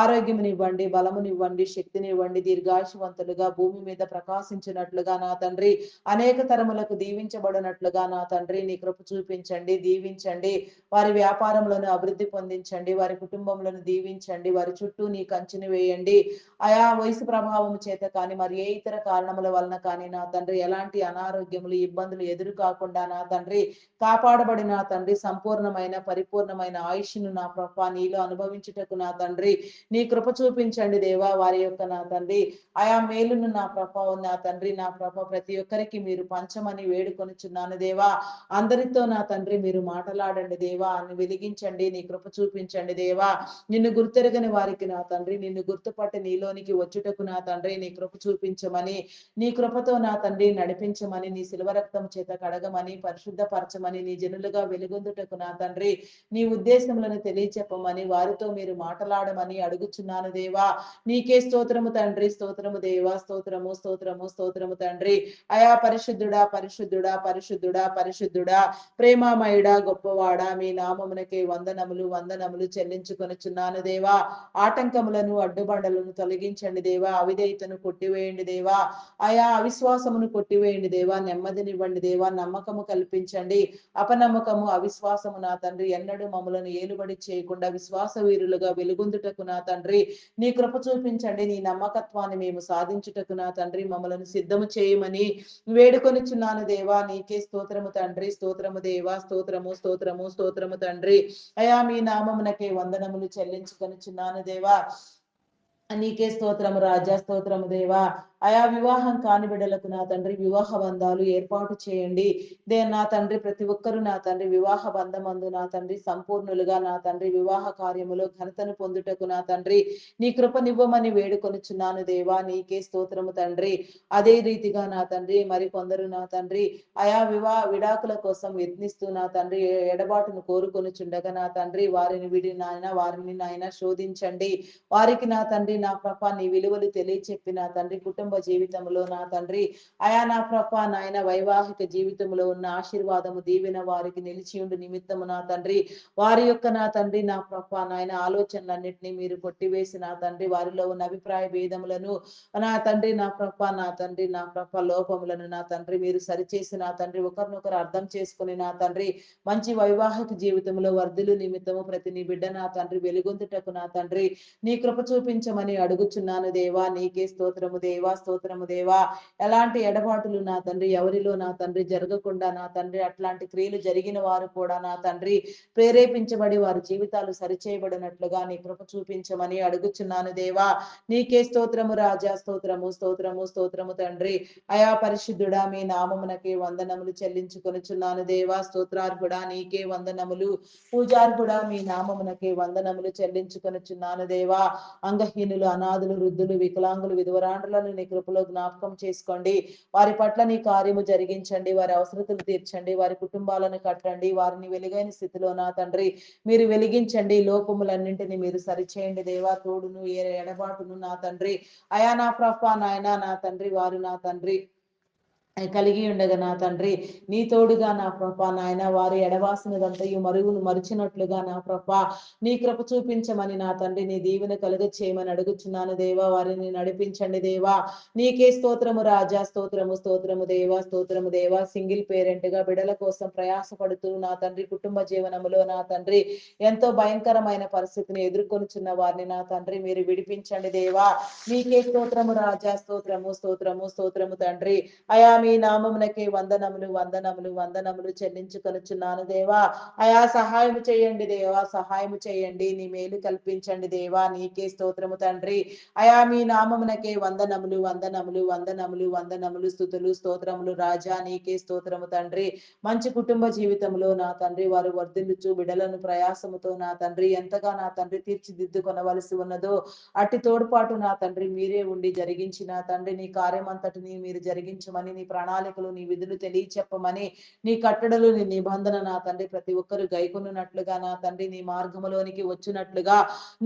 ఆరోగ్యమునివ్వండి, బలమునివ్వండి, శక్తినివ్వండి, దీర్ఘాయుషవంతులుగా భూమి మీద ప్రకాశించినట్లుగా నా తండ్రి అనేక తరములకు దీవించబడినట్లుగా నా తండ్రి నీ కృప చూపించండి. దీవించండి. వారి వ్యాపారములను అభివృద్ధి పొందించండి. వారి కుటుంబములను దీవించండి. వారి చుట్టూ నీ కంచెను వేయండి. ఆయా వయసు ప్రభావం చేత కానీ మరి ఏ ఇతర కారణముల వలన కానీ నా తండ్రి ఎలాంటి అనారోగ్యములు ఇబ్బందులు ఎదురు కాకుండా నా తండ్రి కాపాడబడిన నా తండ్రి సంపూర్ణమైన పరిపూర్ణమైన ఆయుష్ను నా ప్రభ నీలో అనుభవించుటకు నా తండ్రి నీ కృప చూపించండి దేవా. వారి యొక్క నా తండ్రి ఆయా మేలును నా ప్రభావం నా తండ్రి నా ప్రభ ప్రతి ఒక్కరికి మీరు పంచమని వేడుకొనుచున్నాను దేవా. అందరితో నా తండ్రి మీరు మాట్లాడండి దేవా అని వెలిగించండి. నీ కృప చూపించండి దేవా. నిన్ను గుర్తెరగని వారికి నా తండ్రి నిన్ను గుర్తుపట్టి నీలోనికి వచ్చుటకు నా తండ్రి నీ కృప చూపించమని నీ కృపతో నా తండ్రి నడిపించమని నీ శిలువ రక్తం చేత కడగమని పరిశుద్ధపరచమని నీ జనులుగా వెలుగొందుటకు నా తండ్రి నీ ఉద్దేశములను తెలియచెప్పమని వారితో మీరు మాట్లాడమని అడుగుచున్నాను దేవా. నీకే స్తోత్రము తండ్రి. స్తోత్రము దేవా. స్తోత్రము స్తోత్రము స్తోత్రము తండ్రి. అయా పరిశుద్ధుడా పరిశుద్ధుడా పరిశుద్ధుడా పరిశుద్ధుడా ప్రేమామయుడా గొప్పవాడా మీ నామమునకే వందనములు వందనములు చెల్లించుకొనుచున్నాను దేవా. ఆటంకములను అడ్డుబండలను తొలగించండి దేవా. అవిధేయతను కొట్టివేయండి దేవా. ఆయా అవిశ్వాసమును కొట్టివేయండి దేవా. నెమ్మదినివ్వండి దేవా. నమ్మకము కల్పించండి. అపనమ్మకము అవిశ్వాసము నా తండ్రి ఎన్నడూ మమ్మలను ఏలుబడి చేయకుండా విశ్వాస వీరులుగా వెలుగొందుటకు నా తండ్రి నీ కృప చూపించండి. నీ నమ్మకత్వాన్ని మేము సాధించుటకు నా తండ్రి మమ్మలను సిద్ధము చేయమని వేడుకొనిచున్నాను దేవా. నీకే స్తోత్రము తండ్రి, స్తోత్రము దేవా, స్తోత్రము స్తోత్రము స్తోత్రము తండ్రి. అయా మీ నామమునకే వందనములు చెల్లించుకొనిచున్నాను దేవా. నీకే స్తోత్రము రాజా, స్తోత్రము దేవా. ఆయా వివాహం కాని బిడ్డలకు నా తండ్రి వివాహ బంధాలు ఏర్పాటు చేయండి. నా తండ్రి ప్రతి ఒక్కరూ నా తండ్రి వివాహ బంధమందు నా తండ్రి సంపూర్ణులుగా నా తండ్రి వివాహ కార్యములో ఘనతను పొందుటకు నా తండ్రి నీ కృపనివ్వమని వేడుకొనుచున్నాను దేవా. నీకే స్తోత్రము తండ్రి. అదే రీతిగా నా తండ్రి మరి కొందరు నా తండ్రి ఆయా విడాకుల కోసం యత్నిస్తూ నా తండ్రి ఎడబాటును కోరుకొనుచుండగా నా తండ్రి వారిని విడి నాయన వారిని నాయన శోధించండి. వారికి నా తండ్రి నా ప్రభ నీ విలువలు తెలియచెప్పి నా తండ్రి కుటుంబ జీవితంలో నా తండ్రి ఆయా నా ప్రభ నాయన వైవాహిక జీవితంలో ఉన్న ఆశీర్వాదము దీవెన వారికి నిలిచి ఉండు నిమిత్తము నా తండ్రి వారి యొక్క నా తండ్రి నా ప్రభ నాయన ఆలోచనలన్నింటినీ మీరు కొట్టివేసి నా తండ్రి వారిలో ఉన్న అభిప్రాయ భేదములను నా తండ్రి నా ప్రభ నా తండ్రి నా ప్రభ లోపములను నా తండ్రి మీరు సరిచేసి నా తండ్రి ఒకరినొకరు అర్థం చేసుకుని నా తండ్రి మంచి వైవాహిక జీవితంలో వర్ధులు నిమిత్తము ప్రతి నీ బిడ్డ నా తండ్రి వెలుగొందుటకు నా తండ్రి నీ కృప చూపించమని అడుగుచున్నాను దేవా. నీకే స్తోత్రము దేవా, స్తోత్రము దేవా. ఎలాంటి ఎడబాటులు నా తండ్రి ఎవరిలో నా తండ్రి జరగకుండా నా తండ్రి అట్లాంటి క్రియలు జరిగిన వారు కూడా నా తండ్రి ప్రేరేపించబడి వారి జీవితాలు సరిచేయబడినట్లుగా నీ కృప చూపించమని అడుగుచున్నాను దేవా. నీకే స్తోత్రము రాజా, స్తోత్రము స్తోత్రము స్తోత్రము తండ్రి. అయా పరిశుద్ధుడా మీ నామమునకే వందనములు చెల్లించుకొనుచున్నాను దేవా. స్తోత్రార్హుడా నీకే వందనములు. పూజార్హుడా మీ నామమునకే వందనములు చెల్లించుకొనుచున్నాను దేవా. అంగహీనులు, అనాథులు, వృద్ధులు, వికలాంగులు, విధవరాండ్రులను నీ కృపలో జ్ఞాపకం చేసుకోండి. వారి పట్ల నీ కార్యము జరిగించండి. వారి అవసరతలు తీర్చండి. వారి కుటుంబాలను కట్టండి. వారిని వెలుగైన స్థితిలో నా తండ్రి మీరు వెలిగించండి. లోపములన్నింటినీ మీరు సరిచేయండి దేవా. తోడును ఎడబాటును నా తండ్రి అయా నా ప్రభ నాయన నా తండ్రి వారు నా తండ్రి కలిగి ఉండగా నా తండ్రి నీ తోడుగా నా ప్రభ నాయన వారి ఎడవాసినదంతయు మరుగును మరిచినట్లుగా నా ప్రభ నీ కృప చూపించమని నా తండ్రి నీ దీవెన కలుగ చేయమని అడుగుచున్నాను దేవా. వారిని నడిపించండి దేవా. నీకే స్తోత్రము రాజా, స్తోత్రము స్తోత్రము దేవా, స్తోత్రము దేవా. సింగిల్ పేరెంట్ గా బిడల కోసం ప్రయాసపడుతూ నా తండ్రి కుటుంబ జీవనములో నా తండ్రి ఎంతో భయంకరమైన పరిస్థితిని ఎదుర్కొనుచున్న వారిని నా తండ్రి మీరు విడిపించండి దేవా. నీకే స్తోత్రము రాజా, స్తోత్రము స్తోత్రము స్తోత్రము తండ్రి. అయా మీ నామమునకే వందనములు వందనములు వందనములు చెల్లించుకొనుచున్నాను దేవా. అయా సహాయం చేయండి దేవా, సహాయం చేయండి. నీ మేలు కల్పించండి దేవా. నీకే స్తోత్రము తండ్రి. అయా మీ నామమునకే వందనములు వందనములు వందనములు వందనములు స్తుతులు స్తోత్రములు రాజా. నీకే స్తోత్రము తండ్రి. మంచి కుటుంబ జీవితంలో నా తండ్రి వారు వర్ధిల్లుచు బిడలను ప్రయాసముతో నా తండ్రి ఎంతగా నా తండ్రి తీర్చిదిద్దుకొనవలసి ఉన్నదో అట్టి తోడ్పాటు నా తండ్రి మీరే ఉండి జరిగించి నా తండ్రి నీ కార్యం అంతటిని మీరు జరిగించమని నీ ప్రణాళికలు నీ విధులు తెలియచెప్పమని నీ కట్టడలు నీ నిబంధన నా తండ్రి ప్రతి ఒక్కరు గైకొనున్నట్లుగా నా తండ్రి నీ మార్గములోనికి వచ్చినట్లుగా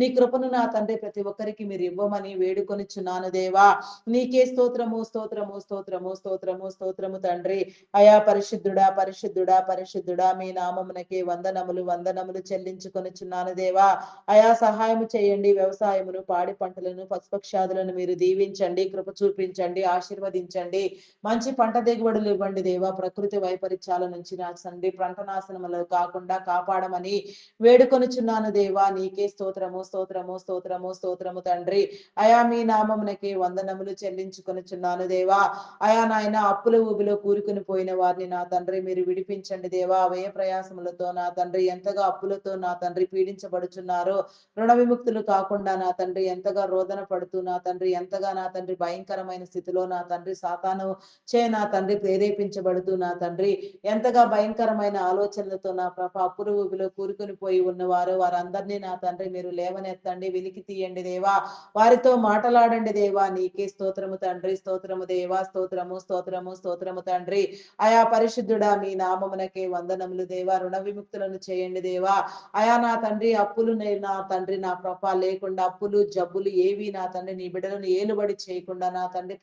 నీ కృపను నా తండ్రి ప్రతి ఒక్కరికి మీరు ఇవ్వమని వేడుకొనిచున్నాను దేవా. నీకే స్తోత్రము స్తోత్రము స్తోత్రము స్తోత్రము స్తోత్రము తండ్రి. అయా పరిశుద్ధుడా పరిశుద్ధుడా పరిశుద్ధుడా మీ నామమునకే వందనములు వందనములు చెల్లించుకొనిచున్నాను దేవా. అయా సహాయము చేయండి. వ్యవసాయమును పాడి పంటలను పశుపక్షాదులను మీరు దీవించండి. కృప చూపించండి. ఆశీర్వదించండి. మంచి పంట దిగుబడులు ఇవ్వండి దేవా. ప్రకృతి వైపరీత్యాల నుంచి నా తండ్రి పంట నాశనములు కాకుండా కాపాడమని వేడుకొనుచున్నాను దేవా. నీకే స్తోత్రము స్తోత్రము స్తోత్రము స్తోత్రము తండ్రి. అయా మీ నామమునకే వందనములు చెల్లించుకొనుచున్నాను దేవా. అయా నాయన అప్పుల ఊబిలో కూరుకుని పోయిన వారిని నా తండ్రి మీరు విడిపించండి దేవా. వ్యయ ప్రయాసములతో నా తండ్రి ఎంతగా అప్పులతో నా తండ్రి పీడించబడుచున్నారో రుణ విముక్తులు కాకుండా నా తండ్రి ఎంతగా రోదన పడుతూ నా తండ్రి ఎంతగా నా తండ్రి భయంకరమైన స్థితిలో నా తండ్రి సాతాను నా తండ్రి ప్రేరేపించబడుతూ నా తండ్రి ఎంతగా భయంకరమైన ఆలోచనలతో నా ప్రభ అప్పుల ఊబిలో కూరుకుని పోయి ఉన్నవారు వారందరినీ నా తండ్రి మీరు లేవనెత్తండి. వెలికి తీయండి దేవా. వారితో మాటలాడండి దేవా. నీకే స్తోత్రము తండ్రి. స్తోత్రము దేవా. స్తోత్రము స్తోత్రము స్తోత్రము తండ్రి. అయా పరిశుద్ధుడా మీ నామమునకే వందనములు దేవా. రుణ విముక్తులను చేయండి దేవా. అయా నా తండ్రి అప్పులు నా తండ్రి నా ప్రభ లేకుండా అప్పులు జబ్బులు ఏవి నా తండ్రి నీ బిడ్డలను ఏలుబడి చేయకుండా నా తండ్రి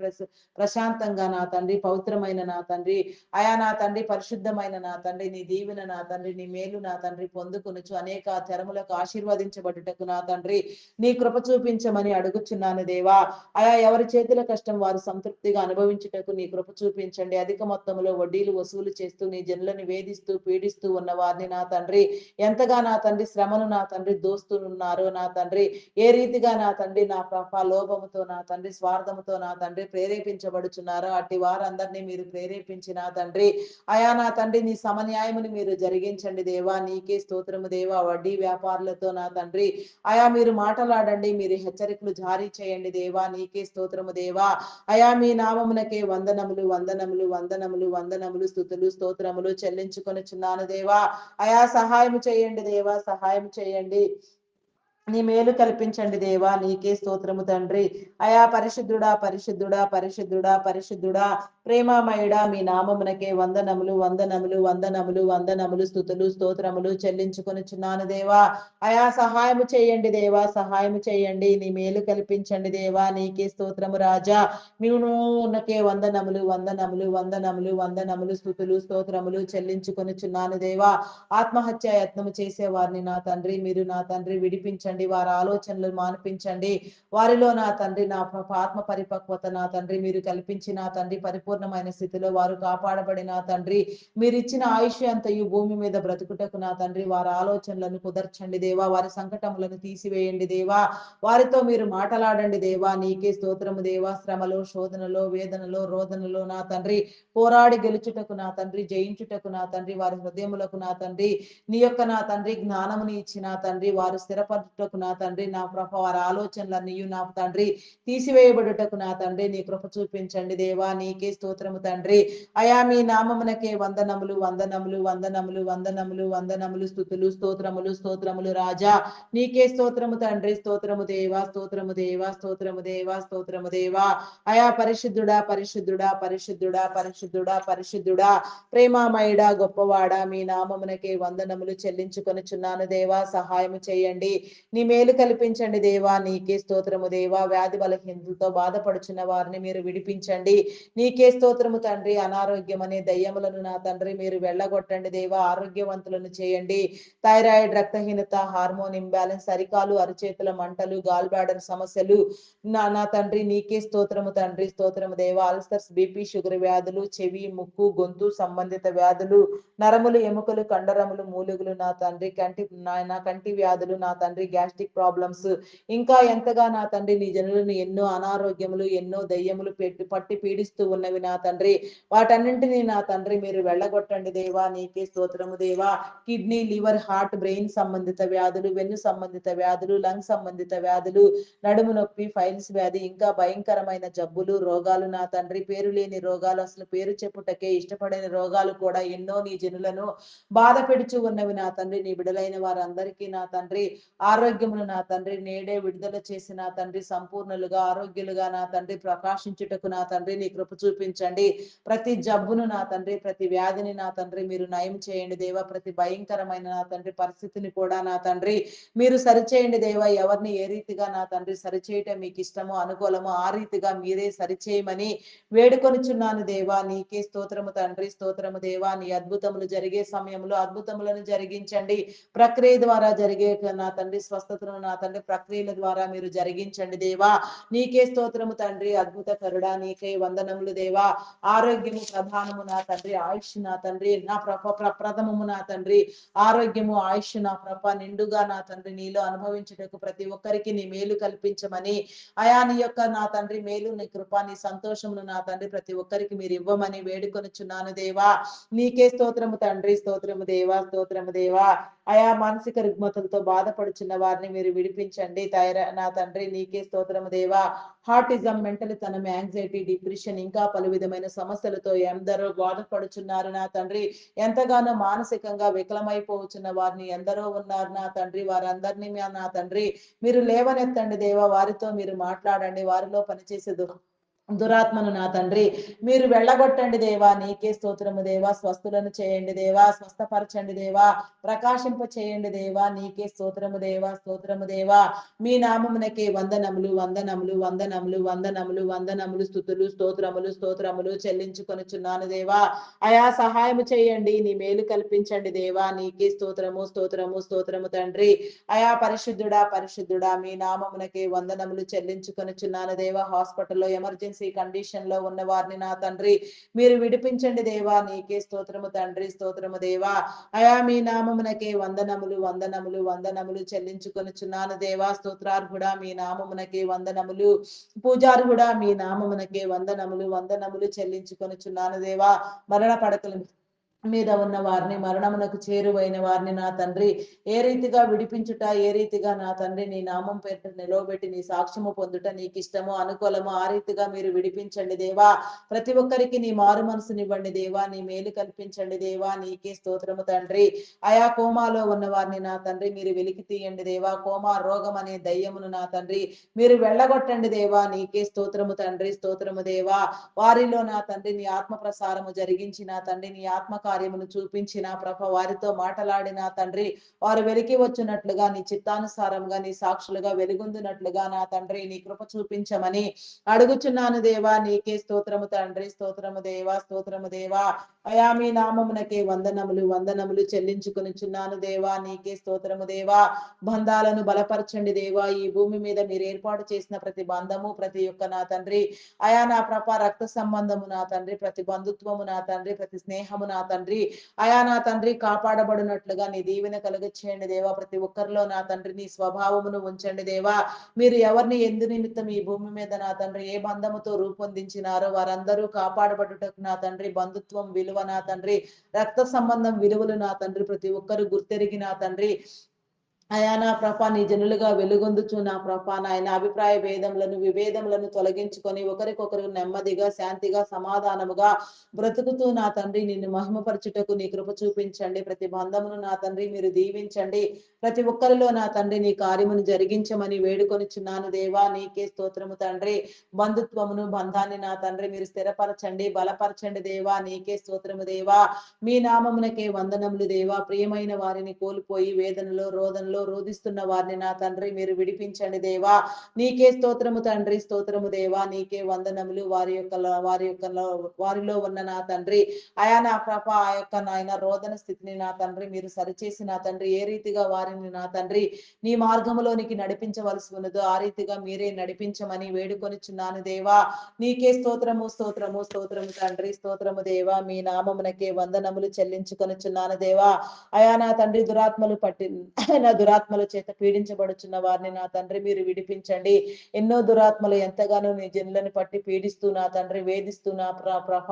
ప్రశాంతంగా నా తండ్రి పవిత్రమైన నా తండ్రి, అయా నా తండ్రి పరిశుద్ధమైన నా తండ్రి, నీ దీవెన నా తండ్రి, నీ మేలు నా తండ్రి పొందుకొనుచు అనేక తెరములకు ఆశీర్వదించబడుటకు నా తండ్రి నీ కృప చూపించమని అడుగుచున్నాను దేవా. అయా ఎవరి చేతుల కష్టం వారు సంతృప్తిగా అనుభవించుటకు నీ కృప చూపించండి. అధిక మొత్తంలో వడ్డీలు వసూలు చేస్తూ నీ జనులను వేధిస్తూ పీడిస్తూ ఉన్న వారిని నా తండ్రి ఎంతగా నా తండ్రి శ్రమను నా తండ్రి దోస్తూ ఉన్నారో నా తండ్రి, ఏ రీతిగా నా తండ్రి నా ప్రభ లోభముతో నా తండ్రి స్వార్థముతో నా తండ్రి ప్రేరేపించబడుచున్నారో అట్టి వారందరినీ మీరు ప్రేరేపించి నా తండ్రి అయా నా తండ్రి నీ సమన్యాయముని మీరు జరిగించండి దేవా. నీకే స్తోత్రము దేవా. వడ్డీ వ్యాపారులతో నా తండ్రి అయా మీరు మాట్లాడండి, మీరు హెచ్చరికలు జారీ చేయండి దేవా. నీకే స్తోత్రము దేవా. అయా మీ నామమునకే వందనములు వందనములు వందనములు వందనములు స్తుతులు స్తోత్రములు చెల్లించుకొనుచున్నాను దేవా. అయా సహాయం చేయండి దేవా, సహాయం చేయండి. నీ మేలు కల్పించండి దేవా. నీకే స్తోత్రము తండ్రి. అయా పరిశుద్ధుడా పరిశుద్ధుడా పరిశుద్ధుడా పరిశుద్ధుడా ప్రేమమయుడా మీ నామమునకే వందనములు వందనములు వందనములు వందనములు స్తుతులు స్తోత్రములు చెల్లించుకొనుచున్నాను దేవా. అయా సహాయము చేయండి దేవా, సహాయము చేయండి. నీ మేలు కల్పించండి దేవా. నీకే స్తోత్రము రాజా. మీవునకే వందనములు వందనములు వందనములు వందనములు స్తుతులు స్తోత్రములు చెల్లించుకొనుచున్నాను దేవా. ఆత్మహత్య యత్నము చేసే వారిని నా తండ్రి మీరు నా తండ్రి విడిపించండి. వారి ఆలోచనలు మాన్పించండి. వారిలో నా తండ్రి నా ఆత్మ పరిపక్వత నా తండ్రి మీరు కల్పించి నా తండ్రి పరిపూర్ణమైన స్థితిలో వారు కాపాడబడి నా తండ్రి మీరు ఇచ్చిన ఆయుష్ అంతయు భూమి మీద బ్రతుకుటకు నా తండ్రి వారి ఆలోచనలను కుదర్చండి దేవా. వారి సంకటములను తీసివేయండి దేవా. వారితో మీరు మాట్లాడండి దేవా. నీకే స్తోత్రము దేవా. శ్రమలో శోధనలో వేదనలో రోదనలో నా తండ్రి పోరాడి గెలుచుటకు నా తండ్రి జయించుటకు నా తండ్రి వారి హృదయములకు నా తండ్రి నీ యొక్క నా తండ్రి జ్ఞానముని ఇచ్చి నా తండ్రి వారు స్థిరపడుటకు నా తండ్రి నా ప్రభ వారి ఆలోచనలన్నీ నా తండ్రి తీసివేయబడుటకు నా తండ్రి నీ కృప చూపించండి దేవా. నీకే స్తోత్రము తండ్రి. అయా మీ నామమునకే వందనములు వందనములు వందనములు వందనములు వందనములు స్తుతులు స్తోత్రములు స్తోత్రములు రాజా. నీకే స్తోత్రము తండ్రి. స్తోత్రము దేవా, స్తోత్రము దేవా, స్తోత్రము దేవా, స్తోత్రము దేవా. అయా పరిశుద్ధుడా పరిశుద్ధుడా పరిశుద్ధుడా పరిశుద్ధుడా పరిశుద్ధుడా ప్రేమమయుడా గొప్పవాడా మీ నామమునకే వందనములు చెల్లించుకొనుచున్నాను దేవా. సహాయము చేయండి. నీ మేలు కల్పించండి దేవా. నీకే స్తోత్రము దేవా. వ్యాధి బలహీనతతో బాధపడుచున్న వారిని మీరు విడిపించండి. నీకే స్తోత్రము తండ్రి. అనారోగ్యం అనే దయ్యములను నా తండ్రి మీరు వెళ్ళగొట్టండి దేవా. ఆరోగ్యవంతులను చేయండి. థైరాయిడ్ రక్తహీనత హార్మోన్ ఇంబ్యాలెన్స్ అరికాలు అరిచేతుల మంటలు గాల్ బ్లాడర్ సమస్యలు నా తండ్రి నీకే స్తోత్రము తండ్రి. స్తోత్రము దేవా. అల్సర్స్ బీపీ షుగర్ వ్యాధులు చెవి ముక్కు గొంతు సంబంధిత వ్యాధులు నరములు ఎముకలు కండరములు మూలుగులు నా తండ్రి కంటి వ్యాధులు నా తండ్రి గ్యాస్ట్రిక్ ప్రాబ్లమ్స్ ఇంకా ఎంతగా నా తండ్రి నీ జనులను ఎన్నో అనారోగ్యములు ఎన్నో దయ్యములు పట్టి పీడిస్తూ ఉన్నవి నా తండ్రి వాటన్నింటినీ నా తండ్రి మీరు వెళ్ళగొట్టండి దేవా. నీకే స్తోత్రము దేవా. కిడ్నీ లివర్ హార్ట్ బ్రెయిన్ సంబంధిత వ్యాధులు వెన్ను సంబంధిత వ్యాధులు లంగ్ సంబంధిత వ్యాధులు నడుము నొప్పి ఫైల్స్ వ్యాధి ఇంకా భయంకరమైన జబ్బులు రోగాలు నా తండ్రి పేరు లేని రోగాలు అసలు పేరు చెప్పుటకే ఇష్టపడని రోగాలు కూడా ఎన్నో నీ జనులను బాధ పెడుచు ఉన్నవి నా తండ్రి. నీ బిడలైన వారందరికీ నా తండ్రి ఆరోగ్యమును నా తండ్రి నేడే విడుదల చేసి నా తండ్రి సంపూర్ణులుగా ఆరోగ్యులుగా నా తండ్రి ప్రకాశించుటకు నా తండ్రి నీ కృప చూపించండి. ప్రతి జబ్బును నా తండ్రి ప్రతి వ్యాధిని నా తండ్రి మీరు నయం చేయండి దేవా. ప్రతి భయంకరమైన నా తండ్రి పరిస్థితిని కూడా నా తండ్రి మీరు సరిచేయండి దేవా. ఎవరిని ఏ రీతిగా నా తండ్రి సరిచేయటం మీకు ఇష్టమో అనుకూలమో ఆ రీతిగా మీరే సరిచేయమని వేడుకొనుచున్నాను దేవా. నీకే స్తోత్రము తండ్రి. స్తోత్రము దేవా. నీ అద్భుతములు జరిగే సమయంలో అద్భుతములను జరిగించండి. ప్రక్రియ ద్వారా జరిగే నా తండ్రి స్వస్థతను నా తండ్రి ప్రక్రియల ద్వారా మీరు జరిగించండి దేవా. నీకే స్తోత్రము తండ్రి. అద్భుత కరుడా నీకే వందనములు దేవా. ఆరోగ్యము ప్రధానము నా తండ్రి ఆయుష్ నా తండ్రి నా ప్రథమము నా తండ్రి ఆరోగ్యము ఆయుష్ నా నిండుగా నా తండ్రి నీలో అనుభవించుటకు ప్రతి ఒక్కరికి నీ మేలు కల్పించమని అయా నీ యొక్క నా తండ్రి మేలు నీ కృప నీ సంతోషమును నా తండ్రి ప్రతి ఒక్కరికి మీరు ఇవ్వమని వేడుకొనుచున్నాను దేవా. నీకే స్తోత్రము తండ్రి. స్తోత్రము దేవా. స్తోత్రము దేవా. అయా మానసిక రుగ్మతలతో బాధపడుచున్న వారిని మీరు విడిపించండి నా తండ్రి. నీకే స్తోత్రము దేవా. హార్టిజం మెంటలితనం యాంగ్జైటీ డిప్రెషన్ ఇంకా పలు విధమైన సమస్యలతో ఎందరో బాధపడుచున్నారు నా తండ్రి. ఎంతగానో మానసికంగా వికలమైపోవచ్చున్న వారిని ఎందరో ఉన్నారు నా తండ్రి. వారందరినీ నా తండ్రి మీరు లేవనెత్తండి దేవా. వారితో మీరు మాట్లాడండి. వారిలో పనిచేసే దురాత్మను నా తండ్రి మీరు వెళ్ళగొట్టండి దేవా, నీకే స్తోత్రము దేవా, స్వస్థులను చేయండి దేవా, స్వస్థపరచండి దేవా, ప్రకాశింప చేయండి దేవా, నీకే స్తోత్రము దేవా, స్తోత్రము దేవా. మీ నామమునకే వందనములు వందనములు వందనములు వందనములు వందనములు, స్తుతులు స్తోత్రములు స్తోత్రములు చెల్లించుకొనుచున్నాను దేవా. అయా సహాయము చేయండి, నీ మేలు కల్పించండి దేవా, నీకే స్తోత్రము స్తోత్రము స్తోత్రము తండ్రి. అయా పరిశుద్ధుడా పరిశుద్ధుడా, మీ నామమునకే వందనములు చెల్లించుకొనుచున్నాను దేవా. హాస్పిటల్లో ఎమర్జెన్సీ కండిషన్ లో ఉన్న వారిని నా తండ్రి మీరు విడిపించండి దేవా, నీకే స్తోత్రము తండ్రి, స్తోత్రము దేవా. అయా మీ నామమునకే వందనములు వందనములు వందనములు చెల్లించుకొనుచున్నాను దేవా. స్తోత్రార్హుడా మీ నామమునకే వందనములు, పూజార్హుడా మీ నామమునకే వందనములు వందనములు చెల్లించుకొనుచున్నాను దేవా. మరణ పడకలు మీద ఉన్న వారిని, మరణమునకు చేరువైన వారిని నా తండ్రి ఏ రీతిగా విడిపించుట, ఏ రీతిగా నా తండ్రి నీ నామం పేరిట నిలవబెట్టి నీ సాక్ష్యము పొందుట నీకు ఇష్టము అనుకూలము, ఆ రీతిగా మీరు విడిపించండి దేవా. ప్రతి ఒక్కరికి నీ మారు మనసునివ్వండి దేవా, నీ మేలు కల్పించండి దేవా, నీకే స్తోత్రము తండ్రి. ఆయా కోమాలో ఉన్న వారిని నా తండ్రి మీరు వెలికి తీయండి దేవా. కోమా రోగం అనే దయ్యమును నా తండ్రి మీరు వెళ్ళగొట్టండి దేవా, నీకే స్తోత్రము తండ్రి, స్తోత్రము దేవా. వారిలో నా తండ్రి నీ ఆత్మ ప్రసారము జరిగించి నా తండ్రి నీ ఆత్మ కార్యమును చూపించిన ప్రభ, వారితో మాట్లాడిన తండ్రి వారు వెలికి వచ్చినట్లుగా, నీ చిత్తానుసారంగా నీ సాక్షులుగా వెలుగొందినట్లుగా నా తండ్రి నీ కృప చూపించమని అడుగుచున్నాను దేవా, నీకే స్తోత్రము తండ్రి, స్తోత్రము దేవా, స్తోత్రము దేవా. అయా మీ నామమునకే వందనములు వందనములు చెల్లించుకొనిచున్నాను దేవా, నీకే స్తోత్రము దేవా. బంధాలను బలపరచండి దేవా, ఈ భూమి మీద మీరు ఏర్పాటు చేసిన ప్రతి బంధము, ప్రతి ఒక్క నా తండ్రి అయా నా ప్రభ, రక్త సంబంధము నా తండ్రి, ప్రతి బంధుత్వము నా తండ్రి, ప్రతి స్నేహము నా తండ్రి అయా నా తండ్రి కాపాడబడినట్లుగా నీ దీవెన కలుగచేయండి దేవా. ప్రతి ఒక్కరిలో నా తండ్రి నీ స్వభావమును ఉంచండి దేవా. మీరు ఎవరిని ఎందు నిమిత్తం ఈ భూమి మీద నా తండ్రి ఏ బంధముతో రూపొందించినారో వారందరూ కాపాడబడుటకు నా తండ్రి బంధుత్వం విలువ నా తండ్రి, రక్త సంబంధం విలువలు నా తండ్రి ప్రతి ఒక్కరు గుర్తెరిగి నా తండ్రి అయా నా ప్రభ నీ జనులుగా వెలుగొందుచు నా ప్రభ, నాయన అభిప్రాయ భేదములను విభేదములను తొలగించుకొని ఒకరికొకరు నెమ్మదిగా శాంతిగా సమాధానముగా బ్రతుకుతూ నా తండ్రి నిన్ను మహిమపరచుటకు నీ కృప చూపించండి. ప్రతి బంధమును నా తండ్రి మీరు దీవించండి. ప్రతి ఒక్కరిలో నా తండ్రి నీ కార్యమును జరిగించమని వేడుకొనిచున్నాను దేవా, నీకే స్తోత్రము తండ్రి. బంధుత్వమును బంధాన్ని నా తండ్రి మీరు స్థిరపరచండి, బలపరచండి దేవా, నీకే స్తోత్రము దేవా. మీ నామమునకే వందనములు దేవా. ప్రియమైన వారిని కోల్పోయి వేదనలో రోదనలో రోధిస్తున్న వారిని నా తండ్రి మీరు విడిపించండి దేవా, నీకే స్తోత్రము తండ్రి, స్తోత్రము దేవా. నీకే వందనములు. వారిలో ఉన్న నా తండ్రి అయా నా ప్రభ ఆ యొక్క నాయన రోదన స్థితిని నా తండ్రి మీరు సరిచేసి నా తండ్రి ఏ రీతిగా వారిని నా తండ్రి నీ మార్గములోనికి నడిపించవలసి ఉన్నదో ఆ రీతిగా మీరే నడిపించమని వేడుకొనిచున్నాను దేవా, నీకే స్తోత్రము స్తోత్రము స్తోత్రము తండ్రి, స్తోత్రము దేవా. మీ నామమునకే వందనములు చెల్లించుకొనిచున్నాను దేవా. అయా నా తండ్రి దురాత్మలు పట్టి నా దురాత్మల చేత పీడించబడుచున్న వారిని నా తండ్రి మీరు విడిపించండి. ఎన్నో దురాత్మలు ఎంతగానో నీ జనులను పట్టి పీడిస్తూ నా తండ్రి వేధిస్తూ నా ప్రభ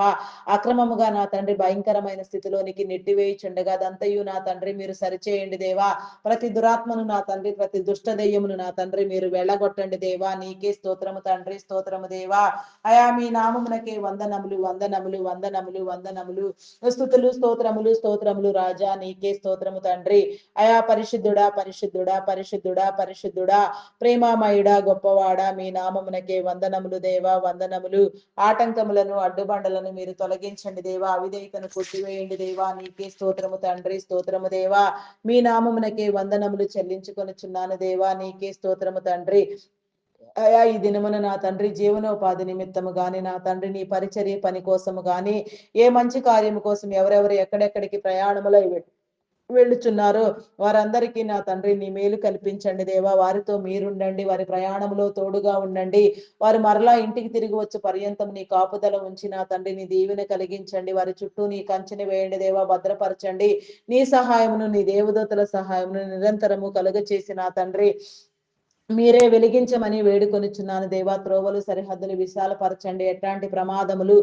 అక్రమముగా నా తండ్రి భయంకరమైన స్థితిలోనికి నెట్టివేయుచుండగా అదంతయు నా తండ్రి మీరు సరిచేయండి దేవా. ప్రతి దురాత్మను నా తండ్రి ప్రతి దుష్ట దెయ్యమును నా తండ్రి మీరు వెళ్ళగొట్టండి దేవా, నీకే స్తోత్రము తండ్రి, స్తోత్రము దేవా. అయా మీ నామమునకే వందనములు వందనములు వందనములు వందనములు, స్తుతులు స్తోత్రములు స్తోత్రములు రాజా, నీకే స్తోత్రము తండ్రి. అయా పరిశుద్ధుడా పరిశుద్ధుడా పరిశుద్ధుడా పరిశుద్ధుడా, ప్రేమామయుడా గొప్పవాడా, మీ నామమునకే వందనములు దేవా, వందనములు. ఆటంకములను అడ్డుబండలను మీరు తొలగించండి దేవా, అవిధేయతను కొట్టివేయండి దేవా, నీకే స్తోత్రము తండ్రి, స్తోత్రము దేవా. మీ నామమునకే వందనములు చెల్లించుకొనుచున్నాను దేవా, నీకే స్తోత్రము తండ్రి. అయా ఈ దినమున నా తండ్రి జీవనోపాధి నిమిత్తము గాని నా తండ్రి నీ పరిచర్య పని కోసము గాని ఏ మంచి కార్యము కోసం ఎవరెవరు ఎక్కడెక్కడికి ప్రయాణములో వెళ్ళుచున్నారో వారందరికీ నా తండ్రి నీ మేలు కల్పించండి దేవా. వారితో మీరుండండి, వారి ప్రయాణంలో తోడుగా ఉండండి. వారు మరలా ఇంటికి తిరిగి వచ్చే పర్యంతం నీ కాపుదల ఉంచి నా తండ్రి నీ దీవెన కలిగించండి. వారి చుట్టూ నీ కంచెని వేయండి దేవా, భద్రపరచండి. నీ సహాయమును నీ దేవదూతల సహాయమును నిరంతరము కలుగ చేసి నా తండ్రి మీరే వెలిగించమని వేడుకొనిచున్నాను దేవా. త్రోవలు సరిహద్దులు విశాలపరచండి. ఎట్లాంటి ప్రమాదములు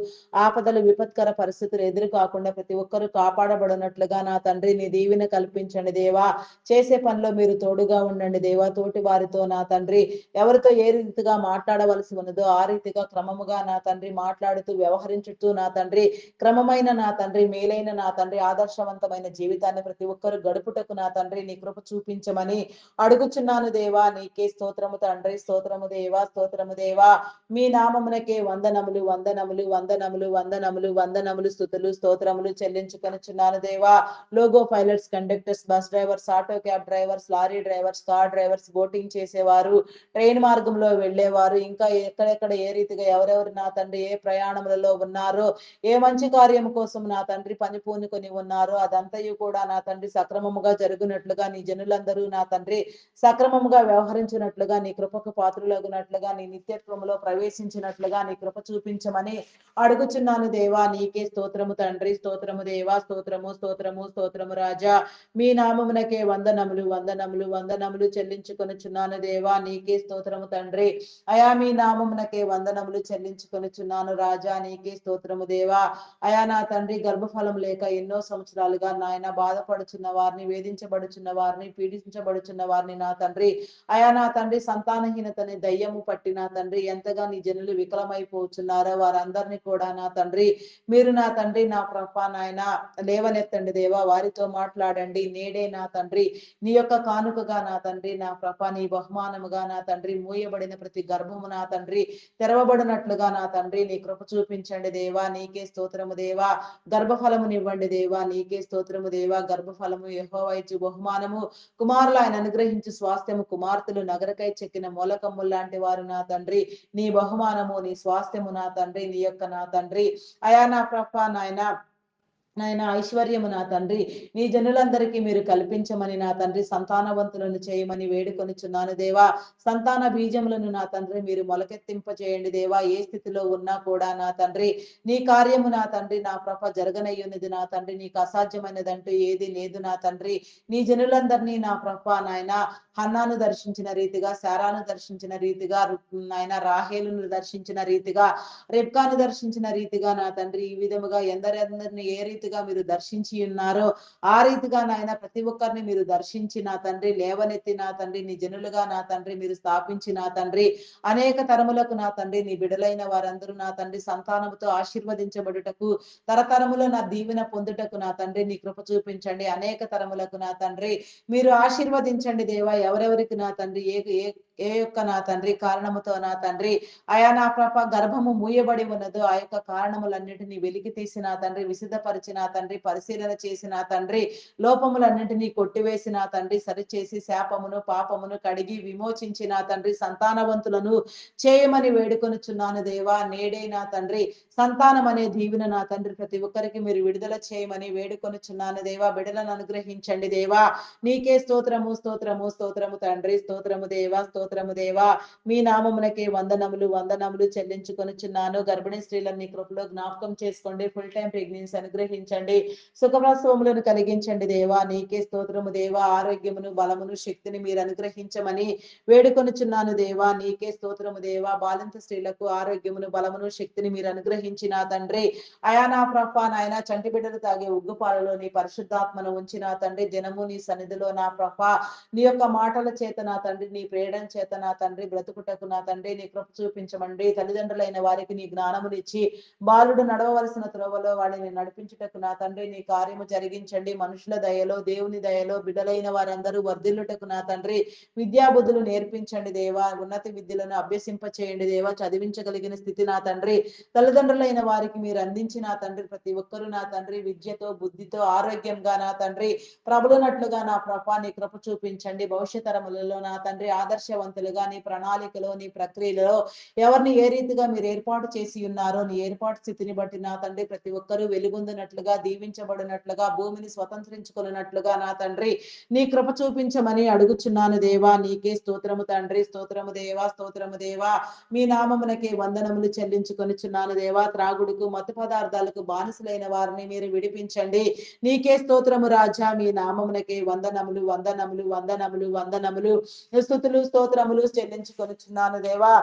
ఆపదలు విపత్కర పరిస్థితులు ఎదురు కాకుండా ప్రతి ఒక్కరూ కాపాడబడినట్లుగా నా తండ్రి నీ దీవెన కల్పించండి దేవా. చేసే పనిలో మీరు తోడుగా ఉండండి దేవా. తోటి వారితో నా తండ్రి ఎవరితో ఏ రీతిగా మాట్లాడవలసి ఉన్నదో ఆ రీతిగా క్రమముగా నా తండ్రి మాట్లాడుతూ వ్యవహరించుతూ నా తండ్రి క్రమమైన నా తండ్రి మేలైన నా తండ్రి ఆదర్శవంతమైన జీవితాన్ని ప్రతి ఒక్కరు గడుపుటకు నా తండ్రి నీ కృప చూపించమని అడుగుచున్నాను దేవా, నీకే స్తోత్రము తండ్రి, స్తోత్రము దేవా, స్తోత్రము దేవా. మీ నామమునకే వందనములు, వందనములు, వందనములు, వందనములు, వందనములు, స్తుతులు, స్తోత్రములు చెల్లించుకొనుచున్నాను దేవా. Logo pilots, conductors, bus drivers, auto cab drivers, lorry drivers, car drivers, boating చేసేవారు, ట్రైన్ మార్గంలో వెళ్ళేవారు, ఇంకా ఎక్కడెక్కడ ఏ రీతిగా ఎవరెవరు నా తండ్రి ఏ ప్రయాణములలో ఉన్నారో, ఏ మంచి కార్యం కోసం నా తండ్రి పని పూనుకొని ఉన్నారో అదంతయు కూడా నా తండ్రి సక్రమముగా జరుగునట్లుగా నీ జనులందరూ నా తండ్రి సక్రమముగా వ్యవహరించినట్లుగా నీ కృపకు పాత్రులగునట్లుగా నీ నిత్యత్వములో ప్రవేశించినట్లుగా నీ కృప చూపించమని అడుగుచున్నాను దేవా. నీకే స్తోత్రము తండ్రి, స్తోత్రము దేవా, స్తోత్రము, స్తోత్రము, స్తోత్రము రాజా. మీ నామమునకే వందనములు, వందనములు, వందనములు చెల్లించుకొనుచున్నాను దేవా. నీకే స్తోత్రము తండ్రి. అయా మీ నామమునకే వందనములు చెల్లించుకొనుచున్నాను రాజా. నీకే స్తోత్రము దేవా. అయా నా తండ్రి గర్భఫలం లేక ఎన్నో సంవత్సరాలుగా నాయన బాధపడుచున్న వారిని, వేధించబడుచున్న వారిని, పీడించబడుచున్న వారిని నా తండ్రి, అయా నా తండ్రి సంతానహీనతని దయ్యము పట్టి నా తండ్రి ఎంతగా నీ జనులు వికలమైపోతున్నారో వారందరినీ కూడా నా తండ్రి మీరు నా తండ్రి నా ప్రభా నాయన లేవనెత్తండి దేవా. వారితో మాట్లాడండి నేడే నా తండ్రి. నీ యొక్క కానుకగా నా తండ్రి నా ప్రభా నీ బహుమానముగా నా తండ్రి మూయబడిన ప్రతి గర్భము నా తండ్రి తెరవబడినట్లుగా నా తండ్రి నీ కృప చూపించండి దేవా. నీకే స్తోత్రము దేవా. గర్భఫలమునివ్వండి దేవా. నీకే స్తోత్రము దేవా. గర్భఫలము యెహోవా ఇచ్చు బహుమానము. కుమారులు ఆయన అనుగ్రహించు స్వాస్థ్యము. కుమార్తెలు నగరకై చెక్కిన మూలకమ్ములు లాంటి వారు నా తండ్రి. నీ బహుమానము నీ స్వాస్థ్యము నా తండ్రి. నీ యొక్క నా తండ్రి అయా నా ప్రభా నాయన నాయన ఐశ్వర్యము నా తండ్రి నీ జనులందరికీ మీరు కల్పించమని నా తండ్రి సంతానవంతులను చేయమని వేడుకొనుచున్నాను దేవా. సంతాన బీజములను నా తండ్రి మీరు మొలకెత్తింపచేయండి దేవా. ఏ స్థితిలో ఉన్నా కూడా నా తండ్రి నీ కార్యము నా తండ్రి నా ప్రభ జరగనయ్యున్నది నా తండ్రి. నీకు అసాధ్యమైనదంటూ ఏది లేదు నా తండ్రి. నీ జనులందరినీ నా ప్రభ నాయన హన్నాను దర్శించిన రీతిగా, శారాను దర్శించిన రీతిగా, నాయన రాహేలును దర్శించిన రీతిగా, రెబ్కాను దర్శించిన రీతిగా నా తండ్రి ఈ విధముగా ఎందరెందరిని ఏ రీతిగా మీరు దర్శించి ఉన్నారో ఆ రీతిగా నాయన ప్రతి ఒక్కరిని మీరు దర్శించి నా తండ్రి లేవనెత్తి నా తండ్రి నీ జనులుగా నా తండ్రి మీరు స్థాపించి నా తండ్రి అనేక తరములకు నా తండ్రి నీ బిడలైన వారందరూ నా తండ్రి సంతానముతో ఆశీర్వదించబడుటకు, తరతరములో నా దీవెన పొందుటకు నా తండ్రి నీ కృప చూపించండి. అనేక తరములకు నా తండ్రి మీరు ఆశీర్వదించండి దేవా. ఎవరెవరికి నా తండ్రి ఏ ఏ ఏ యొక్క నా తండ్రి కారణముతో నా తండ్రి అయా నా ప్రభ గర్భము మూయబడి ఉన్నదో ఆ యొక్క కారణములన్నిటినీ వెలికి తీసి నా తండ్రి విసిద్ధపరిచి నా తండ్రి పరిశీలన చేసి నా తండ్రి లోపములన్నిటినీ కొట్టివేసి నా తండ్రి సరిచేసి శాపమును పాపమును కడిగి విమోచించి నా తండ్రి సంతానవంతులను చేయమని వేడుకొనుచున్నాను దేవా. నేడే నా తండ్రి సంతానం అనే దీవెన నా తండ్రి ప్రతి ఒక్కరికి మీరు విడుదల చేయమని వేడుకొనుచున్నాను దేవా. బిడలను అనుగ్రహించండి దేవా. నీకే స్తోత్రము, స్తోత్రము, స్తోత్రము తండ్రి, స్తోత్రము దేవా, స్తోత్రము దేవా. మీ నామమునకే వందనములు, వందనములు చెల్లించుకొనుచున్నాను. గర్భిణీ స్త్రీలను నీ కృపలో జ్ఞాపకం చేసుకోండి. ఫుల్ టైం ప్రెగ్నెన్సీ అనుగ్రహించండి. సుఖప్రసవములను కలిగించండి దేవా. నీకే స్తోత్రము దేవా. ఆరోగ్యమును బలమును శక్తిని మీరు అనుగ్రహించమని వేడుకొనుచున్నాను దేవా. నీకే స్తోత్రము దేవా. బాలింత స్త్రీలకు ఆరోగ్యమును బలమును శక్తిని మీరు అనుగ్రహించిన తండ్రి అయా నా ప్రభా నాయన చంటి బిడ్డలు తాగే ఉగ్గుపాలలో నీ పరిశుద్ధాత్మను ఉంచిన తండ్రి దినము నీ సన్నిధిలో నా ప్రభా నీ యొక్క మాటల చేత నా తండ్రి నీ ప్రేరణ చేత నా తండ్రి బ్రతుకుటకు నా తండ్రి నీ కృప చూపించమండి. తల్లిదండ్రులైన వారికి నీ జ్ఞానమునిచ్చి బాలుడు నడవవలసిన త్రోవలో వాడిని నడిపించుటకు నా తండ్రి నీ కార్యము జరిగించండి. మనుషుల దయలో దేవుని దయలో బిడ్డలైన వారందరూ వర్ధిల్లుటకు నా తండ్రి విద్యాబుద్ధులు నేర్పించండి దేవా. ఉన్నత విద్యలను అభ్యసింప చేయండి దేవా. చదివించగలిగిన స్థితి నా తండ్రి తల్లిదండ్రులైన వారికి మీరు అందించి నా తండ్రి ప్రతి ఒక్కరూ నా తండ్రి విద్యతో బుద్ధితో ఆరోగ్యంగా నా తండ్రి ప్రభులునట్లుగా నా ప్రభా నీ కృప చూపించండి. భవిష్యత్ తరములలో నా తండ్రి ఆదర్శవంతులుగా నీ ప్రణాళికలో నీ ప్రక్రియలో ఎవరిని ఏ రీతిగా మీరు ఏర్పాటు చేసి ఉన్నారో నీ ఏర్పాటు స్థితిని బట్టి నా తండ్రి ప్రతి ఒక్కరూ వెలుగొందినట్లుగా దీవించబడినట్లుగా భూమిని స్వతంత్రించుకున్నట్లుగా నా తండ్రి నీ కృప చూపించమని అడుగుచున్నాను దేవా. నీకే స్తోత్రము తండ్రి, స్తోత్రము దేవా, స్తోత్రము దేవా. మీ నామమునకే వందనములు చెల్లించుకొనుచున్నాను దేవా. త్రాగుడుకు మత్తు పదార్థాలకు బానిసలైన వారిని మీరు విడిపించండి. నీకే స్తోత్రము రాజా. మీ నామమునకే వందనములు, వందనములు, వందనములు, వందనములు, స్తుతులు స్తోత్రములు చెల్లించుకొనుచున్నాను దేవా.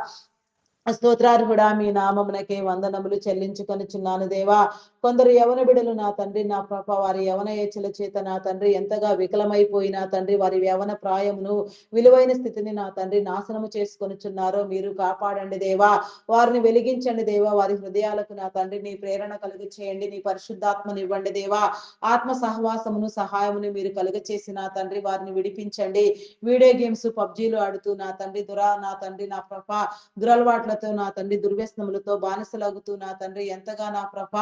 స్తోత్రార్హుడా మీ నామమునకే వందనములు చెల్లించుకొనుచున్నాను దేవా. కొందరు యవన బిడ్డలు నా తండ్రి నా ప్రభ వారి యవన ఏచ్ఛల చేత నా తండ్రి ఎంతగా వికలమైపోయి నా తండ్రి వారి యవన ప్రాయమును విలువైన స్థితిని నా తండ్రి నాశనము చేసుకొనుచున్నారో మీరు కాపాడండి దేవా. వారిని వెలిగించండి దేవా. వారి హృదయాలకు నా తండ్రి నీ ప్రేరణ కలుగ చేయండి. నీ పరిశుద్ధాత్మను ఇవ్వండి దేవా. ఆత్మ సహవాసమును సహాయమును మీరు కలుగ చేసి నా తండ్రి వారిని విడిపించండి. వీడియో గేమ్స్ పబ్జీలు ఆడుతూ నా తండ్రి నా తండ్రి నా ప్రభ దురలవాట్లతో నా తండ్రి దుర్వ్యసనములతో బానిసలగుతూ నా తండ్రి ఎంతగా నా ప్రభ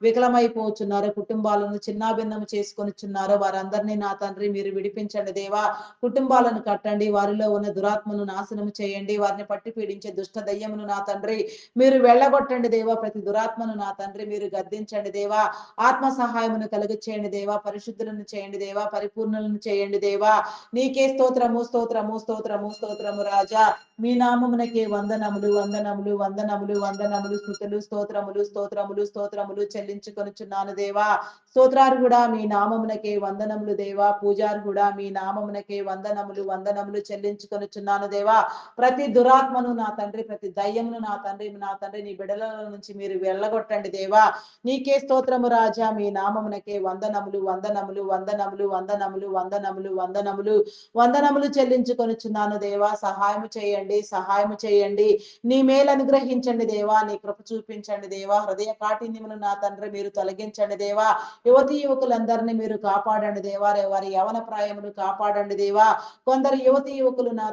వికలమైపోచున్నారో, కుటుంబాలను చిన్నాభిన్నము చేసుకొనిచున్నారో వారందరినీ నా తండ్రి మీరు విడిపించండి దేవా. కుటుంబాలను కట్టండి. వారిలో ఉన్న దురాత్మను నాశనము చేయండి. వారిని పట్టి పీడించే దుష్ట దయ్యమును నా తండ్రి మీరు వెళ్ళగొట్టండి దేవా. ప్రతి దురాత్మను నా తండ్రి మీరు గద్దించండి దేవా. ఆత్మ సహాయమును కలుగ చేయండి దేవా. పరిశుద్ధులను చేయండి దేవా. పరిపూర్ణులను చేయండి దేవా. నీకే స్తోత్రము స్తోత్రము స్తోత్రము స్తోత్రము రాజా. మీ నామమునకే వందనములు వందనములు వందనములు వందనములు స్తుతులు స్తోత్రములు స్తోత్రములు స్తోత్రములు చెల్లించుకొనుచున్నాను దేవా. స్తోత్రార్హుడా మీ నామమునకే వందనములు దేవా. పూజార్హుడా మీ నామమునకే వందనములు వందనములు చెల్లించుకొనుచున్నాను దేవా. ప్రతి దురాత్మను నా తండ్రి ప్రతి దయ్యమును నా తండ్రి నీ బిడలలో నుంచి మీరు వెళ్ళగొట్టండి దేవా. నీకే స్తోత్రము రాజా. మీ నామమునకే వందనములు వందనములు వందనములు వందనములు వందనములు వందనములు వందనములు చెల్లించుకొనుచున్నాను దేవా. సహాయము చేయండి సహాయము చేయండి. నీ మేలు అనుగ్రహించండి దేవా. నీ కృప చూపించండి దేవా. హృదయ కాఠిన్యమును నా తండ్రి మీరు తొలగించండి దేవా. యువతి యువకులందరినీ మీరు కాపాడండి దేవా. వారి యవన ప్రాయమును కాపాడండి దేవా. కొందరు యువతి యువకులు నా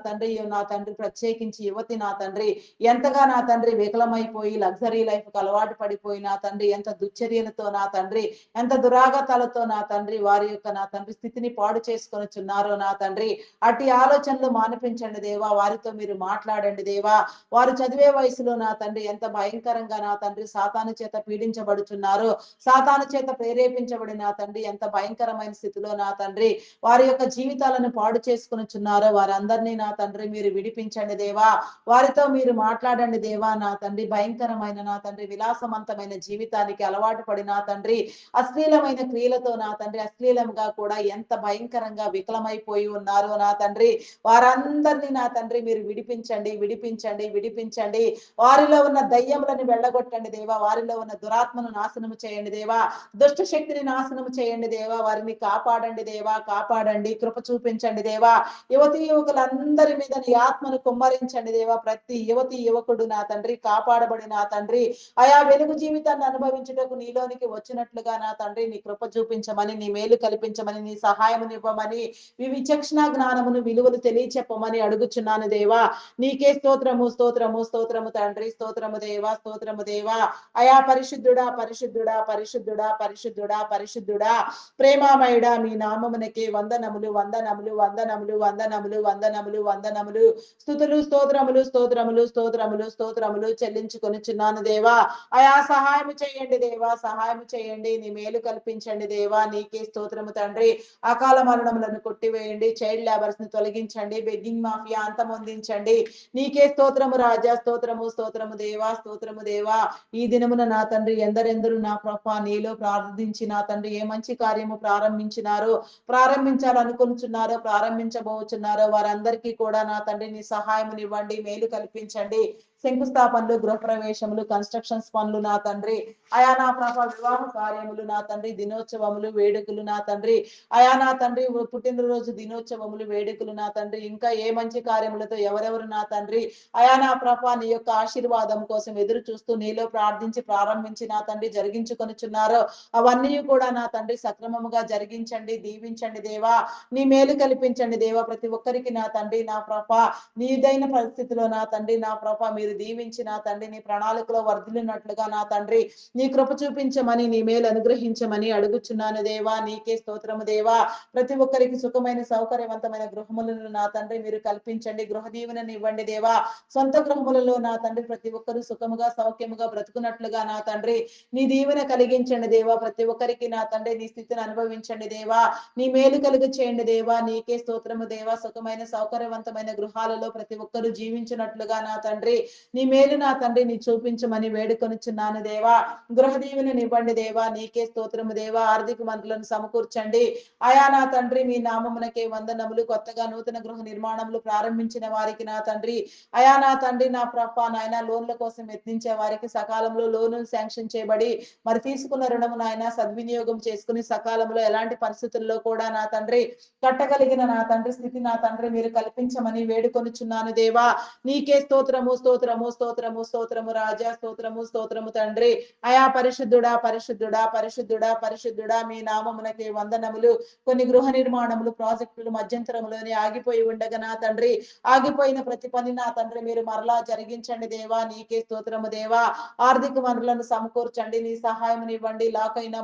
తండ్రి ప్రత్యేకించి యువతి నా తండ్రి ఎంతగా నా తండ్రి వికలమైపోయి లగ్జరీ లైఫ్ కు అలవాటు పడిపోయి నా తండ్రి ఎంత దుశ్చర్యలతో నా తండ్రి ఎంత దురాగతాలతో నా తండ్రి వారి యొక్క నా తండ్రి స్థితిని పాడు చేసుకొనుచున్నారో నా తండ్రి అట్టి ఆలోచనలు మానిపించండి దేవా. వారితో మీరు మాట్లాడండి దేవా. వారు చదివే వయసులో నా తండ్రి ఎంత భయంకరంగా నా తండ్రి సాతాను చేత పీడించబడుచున్నారో, సాతాను చేత ప్రేరేపించబడి నా తండ్రి ఎంత భయంకరమైన స్థితిలో నా తండ్రి వారి యొక్క జీవితాలను పాడు చేసుకొనుచున్నారో వారందరినీ నా తండ్రి మీరు విడిపించండి దేవా. వారితో మీరు మాట్లాడండి దేవా. నా తండ్రి భయంకరమైన నా తండ్రి విలాసవంతమైన జీవితానికి అలవాటు పడి నా తండ్రి అశ్లీలమైన క్రియలతో నా తండ్రి అశ్లీలంగా కూడా ఎంత భయంకరంగా వికలమైపోయి ఉన్నారో నా తండ్రి వారందరినీ నా తండ్రి మీరు విడిపించండి విడిపించండి విడిపించండి. వారిలో ఉన్న దయ్యములను వెళ్ళగొట్టండి దేవా. వారిలో ఉన్న దురాత్మను నాశనము చేయండి దేవా. దుష్ట శక్తిని నాశనము చేయండి దేవా. వారిని కాపాడండి దేవా. కాపాడండి. కృప చూపించండి దేవా. యువతి యువకులందరి మీద నీ ఆత్మను కుమ్మరించండి దేవా. ప్రతి యువతి యువకుడు నా తండ్రి కాపాడబడి నా తండ్రి ఆయా వెలుగు జీవితాన్ని అనుభవించుటకు నీలోనికి వచ్చినట్లుగా నా తండ్రి నీ కృప చూపించమని నీ మేలు కల్పించమని నీ సహాయమునివ్వమని మీ విచక్షణ జ్ఞానమును విలువలు తెలియచెప్పమని అడుగుచున్నాను దేవా. నీకే స్తోత్రము స్తోత్రము స్తోత్రము తండ్రి స్తోత్రము దేవా స్తోత్రము దేవా. అయా పరిశుద్ధుడా పరిశుద్ధుడా పరిశుద్ధుడా పరిశుద్ధుడా పరిశుద్ధుడా ప్రేమామయుడా మీ నామమునకే వందనములు వందనములు వందనములు వందనములు వందనములు వందనములు స్తుతులు స్తోత్రములు స్తోత్రములు స్తోత్రములు స్తోత్రములు చెల్లించుకొనుచున్నాను దేవా. అయా సహాయం చేయండి దేవా. సహాయం చేయండి. నీ మేలు కల్పించండి దేవా. నీకే స్తోత్రము తండ్రి. అకాల మరణములను కొట్టివేయండి. చైల్డ్ లేబర్స్ ని తొలగించండి. బెగ్గింగ్ మాఫియా అంతమొందించండి. నీకే స్తోత్రము రాజా. స్తోత్రము స్తోత్రము దేవా. స్తోత్రము దేవా. ఈ దినమున నా తండ్రి ఎందరెందరూ నా ప్రభ నీలో ప్రార్థించి నా తండ్రి ఏ మంచి కార్యము ప్రారంభించినారో ప్రారంభించాలనుకుంటున్నారో ప్రారంభించబోచున్నారో వారందరికీ కూడా నా తండ్రి నీ సహాయమునివ్వండి. మేలు కల్పించండి. శంకుస్థాపనలు గృహప్రవేశములు కన్స్ట్రక్షన్స్ పనులు నా తండ్రి అయా నా ప్రభ వివాహ కార్యములు నా తండ్రి దినోత్సవములు వేడుకలు నా తండ్రి అయా నా తండ్రి పుట్టినరోజు దినోత్సవములు వేడుకలు నా తండ్రి ఇంకా ఏ మంచి కార్యములతో ఎవరెవరు నా తండ్రి అయా నా ప్రభ నీ యొక్క ఆశీర్వాదం కోసం ఎదురు చూస్తూ నీలో ప్రార్థించి ప్రారంభించి నా తండ్రి జరిగించుకొనుచున్నారో అవన్నీ కూడా నా తండ్రి సక్రమముగా జరిగించండి. దీవించండి దేవా. నీ మేలు కల్పించండి దేవా. ప్రతి ఒక్కరికి నా తండ్రి నా ప్రభ నీదైన పరిస్థితిలో నా తండ్రి నా ప్రభ మీరు దీవించి నా తండ్రి నీ ప్రణాళికలో వర్ధిల్లినట్లుగా నా తండ్రి నీ కృప చూపించమని నీ మేలు అనుగ్రహించమని అడుగుచున్నాను దేవా. నీకే స్తోత్రము దేవా. ప్రతి ఒక్కరికి సుఖమైన సౌకర్యవంతమైన గృహములను నా తండ్రి మీరు కల్పించండి. గృహ దీవెనని ఇవ్వండి దేవా. సొంత గృహములలో నా తండ్రి ప్రతి ఒక్కరు సుఖముగా సౌఖ్యముగా బ్రతుకున్నట్లుగా నా తండ్రి నీ దీవెన కలిగించండి దేవా. ప్రతి ఒక్కరికి నా తండ్రి నీ స్థితిని అనుభవించండి దేవా. నీ మేలు కలుగ చేయండి దేవా. నీకే స్తోత్రము దేవా. సుఖమైన సౌకర్యవంతమైన గృహాలలో ప్రతి ఒక్కరు జీవించినట్లుగా నా తండ్రి నీ మేలు నా తండ్రి నీ చూపించమని వేడుకొనుచున్నాను దేవా. గృహ దీవెననివ్వండి దేవా, నీకే స్తోత్రము దేవా. ఆర్థిక వనరులను సమకూర్చండి అయా నా తండ్రి. మీ నామమునకే వందనములు. కొత్తగా నూతన గృహ నిర్మాణములు ప్రారంభించిన వారికి నా తండ్రి, అయా నా తండ్రి నా ప్రభ నాయన, లోన్ల కోసం యత్నించే వారికి సకాలంలో లోను శాంక్షన్ చేయబడి మరి తీసుకున్న రుణము నాయన సద్వినియోగం చేసుకుని సకాలంలో ఎలాంటి పరిస్థితుల్లో కూడా నా తండ్రి కట్టగలిగిన నా తండ్రి స్థితి నా తండ్రి మీరు కల్పించమని వేడుకొనుచున్నాను దేవా. నీకే స్తోత్రము స్తోత్రము స్తోత్రము స్తోత్రము రాజా, స్తోత్రము స్తోత్రము తండ్రి. అయా పరిశుద్ధుడా పరిశుద్ధుడా పరిశుద్ధుడా పరిశుద్ధుడా మీ నామమునకే వందనములు. కొన్ని గృహ నిర్మాణములు ప్రాజెక్టులు మధ్యంతరములోనే ఆగిపోయి ఉండగా నా తండ్రి, ఆగిపోయిన ప్రతి పని నా తండ్రి మీరు మరలా జరిగించండి దేవా. నీకే స్తోత్రము దేవా. ఆర్థిక వనరులను సమకూర్చండి, నీ సహాయం ఇవ్వండి.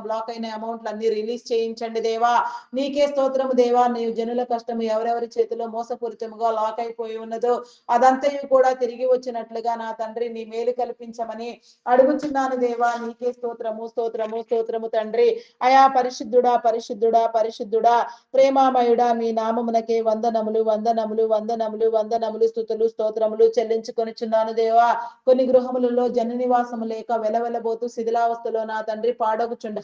బ్లాక్ అయిన అమౌంట్లన్నీ రిలీజ్ చేయించండి దేవా. నీకే స్తోత్రము దేవా. నీ జనుల కష్టము ఎవరెవరి చేతిలో మోసపూరితముగా లాక్ అయిపోయి ఉన్నదో అదంతయు కూడా తిరిగి వచ్చినట్లుగా నా తండ్రి నీ మేలు కల్పించమని అడుగుచున్నాను దేవా. నీకే స్తోత్రము స్తోత్రము స్తోత్రము తండ్రి. అయా పరిశుద్ధుడా పరిశుద్ధుడా పరిశుద్ధుడా ప్రేమామయుడా మీ నామమునకే వందనములు వందనములు వందనములు వందనములు స్తుతులు స్తోత్రములు చెల్లించుకొనిచున్నాను దేవా. కొన్ని గృహములలో జన నివాసము లేక వెలవెలబోతూ శిథిలావస్థలో నా తండ్రి పాడగుచుండ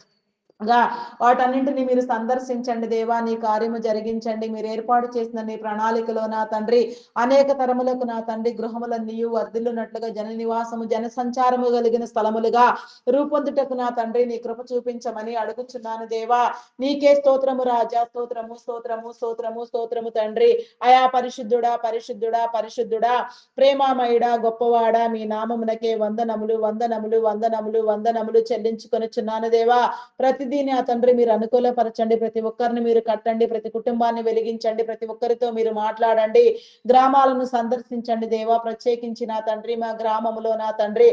వాటన్నింటినీ మీరు సందర్శించండి దేవా. నీ కార్యము జరిగించండి. మీరు ఏర్పాటు చేసిన నీ ప్రణాళికలో నా తండ్రి అనేక తరములకు నా తండ్రి గృహములన్నీ వర్ధిల్లునట్లుగా జన నివాసము జన సంచారము కలిగిన స్థలములుగా రూపొందుటకు నా తండ్రి నీ కృప చూపించమని అడుగుచున్నాను దేవా. నీకే స్తోత్రము రాజా, స్తోత్రము స్తోత్రము స్తోత్రము స్తోత్రము తండ్రి. అయా పరిశుద్ధుడా పరిశుద్ధుడా పరిశుద్ధుడా ప్రేమామయుడా గొప్పవాడా మీ నామమునకే వందనములు వందనములు వందనములు వందనములు చెల్లించుకొనుచున్నాను దేవా. ప్రతిదీ నా తండ్రి మీరు అనుకూలపరచండి. ప్రతి ఒక్కరిని మీరు కట్టండి. ప్రతి కుటుంబాన్ని వెలిగించండి. ప్రతి ఒక్కరితో మీరు మాట్లాడండి. గ్రామాలను సందర్శించండి దేవా. ప్రత్యేకించి నా తండ్రి మా గ్రామములో నా తండ్రి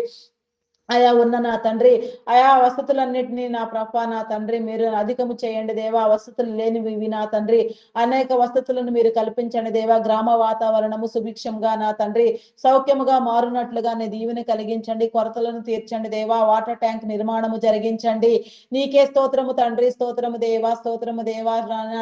అయా ఉన్న నా తండ్రి, అయా వసతులన్నిటినీ నా ప్రభ నా తండ్రి మీరు అధికము చేయండి దేవా. వసతులు లేనివి నా తండ్రి అనేక వసతులను మీరు కల్పించండి దేవా. గ్రామ వాతావరణము సుభిక్షంగా నా తండ్రి సౌఖ్యముగా మారునట్లుగా నీ దీవెన కలిగించండి. కొరతలను తీర్చండి దేవా. వాటర్ ట్యాంక్ నిర్మాణము జరిగించండి. నీకే స్తోత్రము తండ్రి, స్తోత్రము దేవా, స్తోత్రము దేవా.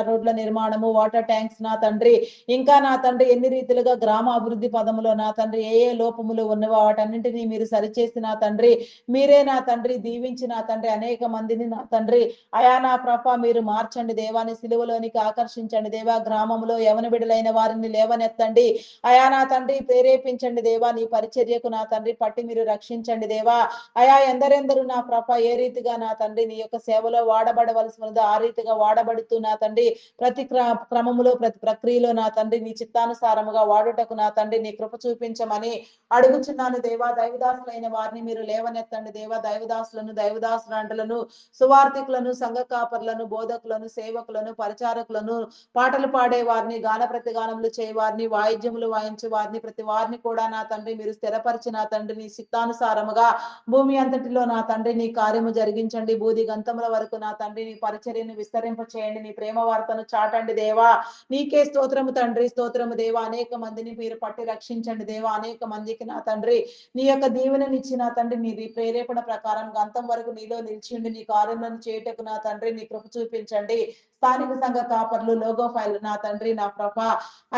రోడ్ల నిర్మాణము, వాటర్ ట్యాంక్స్ నా తండ్రి, ఇంకా నా తండ్రి ఎన్ని రీతిలుగా గ్రామ అభివృద్ధి పదములో నా తండ్రి ఏ ఏ లోపములు ఉన్నవో వాటన్నింటినీ మీరు సరిచేసి నా తండ్రి మీరే నా తండ్రి దీవించి నా తండ్రి అనేక మందిని నా తండ్రి అయా నా ప్రభ మీరు మార్చండి దేవాని సిలువలోనికి ఆకర్షించండి దేవా. గ్రామంలో యవన బిడలైన వారిని లేవనెత్తండి అయా నా తండ్రి. ప్రేరేపించండి దేవా. నీ పరిచర్యకు నా తండ్రి పట్టి మీరు రక్షించండి దేవా. అయా ఎందరెందరూ నా ప్రభ ఏ రీతిగా నా తండ్రి నీ యొక్క సేవలో వాడబడవలసి ఉన్నదో ఆ రీతిగా వాడబడుతూ నా తండ్రి ప్రతి క్రమములో ప్రతి ప్రక్రియలో నా తండ్రి నీ చిత్తానుసారముగా వాడుటకు నా తండ్రి నీ కృప చూపించమని అడుగుచున్నాను దేవా. దైవదాసులైన వారిని మీరు లేవనెత్తండి దేవా. దైవదాసులను దైవదాసురాంటలను సువార్థికులను సంఘ కాపర్లను బోధకులను సేవకులను పరిచారకులను పాటలు పాడే వారిని గాన ప్రతిగానములు చేయవారిని వాయిద్యములు వాయించే వారిని ప్రతి వారిని కూడా నా తండ్రి మీరు స్థిరపరిచి నా తండ్రి నీ చిత్తానుసారముగా భూమి అంతటిలో నా తండ్రి నీ కార్యము జరిగించండి. బూది గంతముల వరకు నా తండ్రి నీ పరిచర్యను విస్తరింప చేయండి. నీ ప్రేమ వార్తను చాటండి దేవా. నీకే స్తోత్రము తండ్రి, స్తోత్రము దేవా. అనేక మందిని మీరు పట్టి రక్షించండి దేవా. అనేక మందికి నా తండ్రి నీ యొక్క దీవెననిచ్చి నా తండ్రి నీ ప్రేరేపణ ప్రకారం గంతం వరకు నీలో నిలిచిండి నీ కార్యములను చేయుటకు నా తండ్రి నీ కృప చూపించండి. స్థానిక సంఘ కాపర్లు లోగో ఫైల్ నా తండ్రి నా ప్రభ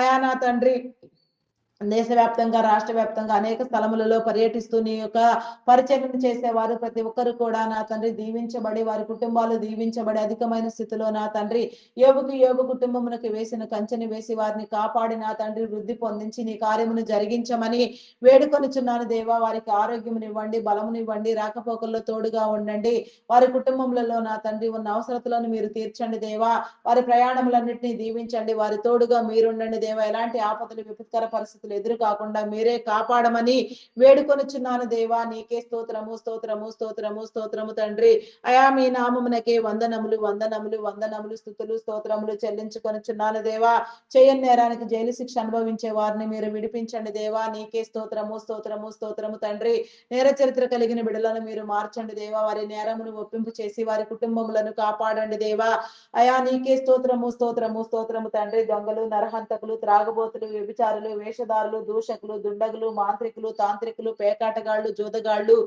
అయా నా తండ్రి దేశవ్యాప్తంగా రాష్ట్ర వ్యాప్తంగా అనేక స్థలములలో పర్యటిస్తూ నీ యొక్క పరిచర్యను చేసేవారు ప్రతి ఒక్కరు కూడా నా తండ్రి దీవించబడి వారి కుటుంబాలు దీవించబడి అధికమైన స్థితిలో నా తండ్రి యోగు కుటుంబమునకు వేసిన కంచెని వేసి వారిని కాపాడి నా తండ్రి వృద్ధి పొందించి నీ కార్యమును జరిగించమని వేడుకొనుచున్నాను దేవా. వారికి ఆరోగ్యమునివ్వండి, బలమునివ్వండి, రాకపోకల్లో తోడుగా ఉండండి. వారి కుటుంబములలో నా తండ్రి ఉన్న అవసరతలను మీరు తీర్చండి దేవా. వారి ప్రయాణములన్నింటినీ దీవించండి. వారి తోడుగా మీరుండండి దేవా. ఎలాంటి ఆపదలు విపత్కర పరిస్థితులు ఎదురు కాకుండా మీరే కాపాడమని వేడుకొనుచున్నాను దేవా. నీకే స్తోత్రము స్తోత్రము స్తోత్రము స్తోత్రము తండ్రి. అయా మీ నామమునకే వందనములు వందనములు వందనములు స్తుతులు స్తోత్రములు చెల్లించుకొనుచున్నాను దేవా. చేయని నేరానికి జైలు శిక్ష అనుభవించే వారిని మీరు విడిపించండి దేవా. నీకే స్తోత్రము స్తోత్రము స్తోత్రము తండ్రి. నేర చరిత్ర కలిగిన బిడలను మీరు మార్చండి దేవా. వారి నేరమును ఒప్పింపు చేసి వారి కుటుంబములను కాపాడండి దేవా. అయా నీకే స్తోత్రము స్తోత్రము స్తోత్రము తండ్రి. దొంగలు, నరహంతకులు, త్రాగుబోతులు, వ్యభిచారులు, వేషధారులు వేషధారులు, దూషకులు, దుండగులు, మాంత్రికులు, తాంత్రికులు, పేకాటగాళ్ళు, జూదగాళ్ళు,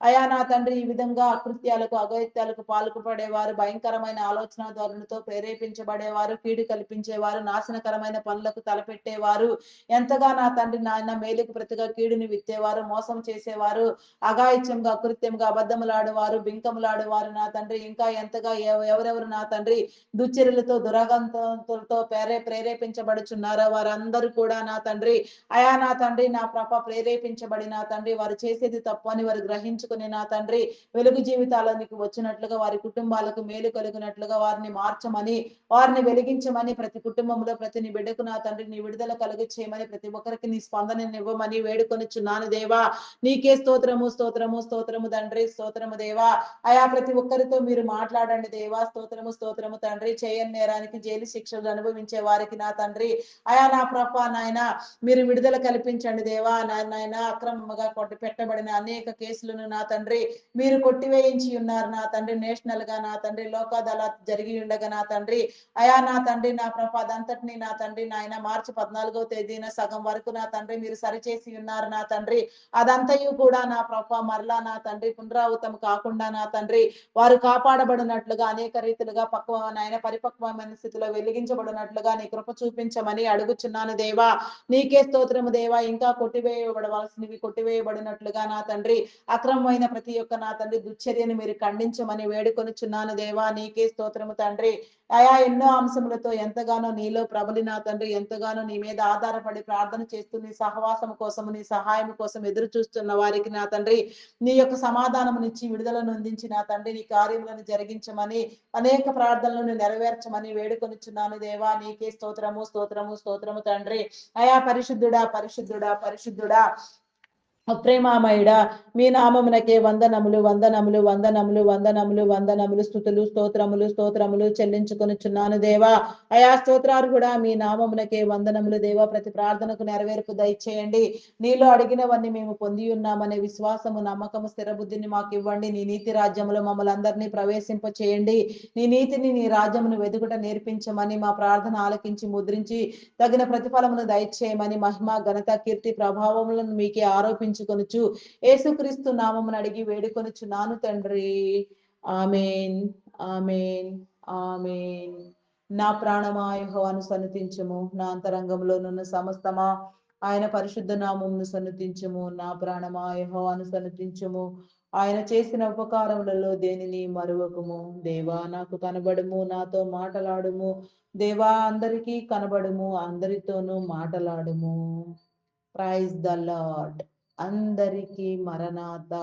అయా నా తండ్రి ఈ విధంగా అకృత్యాలకు అఘాయిత్యాలకు పాల్పడేవారు, భయంకరమైన ఆలోచన ధోరణితో ప్రేరేపించబడేవారు, కీడు కల్పించేవారు, నాశనకరమైన పనులకు తలపెట్టేవారు, ఎంతగా నా తండ్రి నాయన మేలుకు ప్రతిగా కీడుని విత్తేవారు, మోసం చేసేవారు, అఘాయిత్యంగా అకృత్యంగా అబద్ధములాడేవారు, బింకములాడేవారు నా తండ్రి, ఇంకా ఎంతగా ఎవరెవరు నా తండ్రి దుశ్చర్యలతో దురాగంతులతో ప్రేరేపించబడుచున్నారో వారందరూ కూడా నా తండ్రి, అయా నా తండ్రి నా ప్రేరేపించబడి నా తండ్రి వారు చేసేది తప్పు అని వారు గ్రహించుకుని నా తండ్రి వెలుగు జీవితాలకు వచ్చినట్లుగా వారి కుటుంబాలకు మేలు కలిగినట్లుగా వారిని మార్చమని, వారిని వెలిగించమని, ప్రతి కుటుంబంలో ప్రతి నీ బిడ్డకు నా తండ్రి నీ విడుదల కలుగు చేయమని, ప్రతి ఒక్కరికి నీ స్పందనని ఇవ్వమని వేడుకొనిచున్నాను దేవా. నీకే స్తోత్రము స్తోత్రము స్తోత్రము తండ్రి, స్తోత్రము దేవా. అయా ప్రతి ఒక్కరితో మీరు మాట్లాడండి దేవా. స్తోత్రము స్తోత్రము తండ్రి. చేయని నేరానికి జైలు శిక్షలు అనుభవించే వారికి నా తండ్రి, అయా నా ప్రభా నాయన మీరు విడుదల కల్పించండి దేవా. నాయన అక్రమంగా పెట్టబడిన అనేక కేసులను నా తండ్రి మీరు కొట్టివేయించి ఉన్నారు నా తండ్రి. నేషనల్ గా నా తండ్రి లోక్ అదాలత్ జరిగి ఉండగా నా తండ్రి, అయా నా తండ్రి నా ప్రభా అదంతటిని నా తండ్రి నాయన మార్చి 14వ తేదీన సగం వరకు నా తండ్రి మీరు సరిచేసి ఉన్నారు నా తండ్రి. అదంతయు కూడా నా ప్రభా మరలా నా తండ్రి పునరావృతం కాకుండా నా తండ్రి వారు కాపాడబడినట్లుగా అనేక రీతిలుగా నాయన పరిపక్వమైన స్థితిలో వెలిగించబడినట్లుగా నీ కృప చూపించమని అడుగుచున్నాను దేవా. నీకే స్తోత్రము దేవా. ఇంకా కొట్టివేయబడవలసినవి కొట్టివేయబడినట్లుగా నా తండ్రి అక్రమమైన ప్రతి ఒక్క నా తండ్రి దుశ్చర్యను మీరు ఖండించమని వేడుకొనుచున్నాను దేవా. నీకే స్తోత్రము తండ్రి. అయా ఎన్నో అంశములతో ఎంతగానో నీలో ప్రబలి నా తండ్రి ఎంతగానో నీ మీద ఆధారపడి ప్రార్థన చేస్తూ నీ సహవాసం కోసం నీ సహాయం కోసం ఎదురు చూస్తున్న వారికి నా తండ్రి నీ యొక్క సమాధానమునిచ్చి విడుదలను అందించి నా తండ్రి నీ కార్యములను జరిగించమని, అనేక ప్రార్థనలను నెరవేర్చమని వేడుకొనిచున్నాను దేవా. నీకే స్తోత్రము స్తోత్రము స్తోత్రము తండ్రి. అయా పరిశుద్ధుడా పరిశుద్ధుడా పరిశుద్ధుడా ప్రేమామయుడా మీ నామమునకే వందనములు వందనములు వందనములు వందనములు వందనములు స్థుతులు స్తోత్రములు స్తోత్రములు చెల్లించుకొనుచున్నాను దేవా. అయా స్తోత్రాలు కూడా మీ నామమునకే వందనములు దేవా. ప్రతి ప్రార్థనకు నెరవేర్పు దయచేయండి. నీలో అడిగినవన్నీ మేము పొంది ఉన్నామనే విశ్వాసము నమ్మకము స్థిర బుద్ధిని మాకు ఇవ్వండి. నీ నీతి రాజ్యములో మమ్మల్ని అందరినీ ప్రవేశింప చేయండి. నీ నీతిని నీ రాజ్యమును వెతుకుట నేర్పించమని మా ప్రార్థన ఆలకించి ముద్రించి తగిన ప్రతిఫలమును దయచేయమని మహిమ ఘనత కీర్తి ప్రభావములను మీకే ఆరోపించుకొనుచు యేసుక్రీస్తు నామమును అడిగి వేడుకొనుచున్నాను తండ్రి. ఆమేన్ ఆమేన్ ఆమేన్. నా ప్రాణమా యెహోవాను సన్నుతించుము, నా అంతరంగంలోనున్న సమస్తమా ఆయన పరిశుద్ధ నామమును సన్నుతించుము. నా ప్రాణమా యెహోవాను సన్నుతించుము, ఆయన చేసిన ఉపకారములలో దేనిని మరువకుము. దేవా నాకు కనబడుము, నాతో మాటలాడుము. దేవా అందరికీ కనబడుము, అందరితోనూ మాటలాడుము. Praise the lord. అందరికీ మరణాత.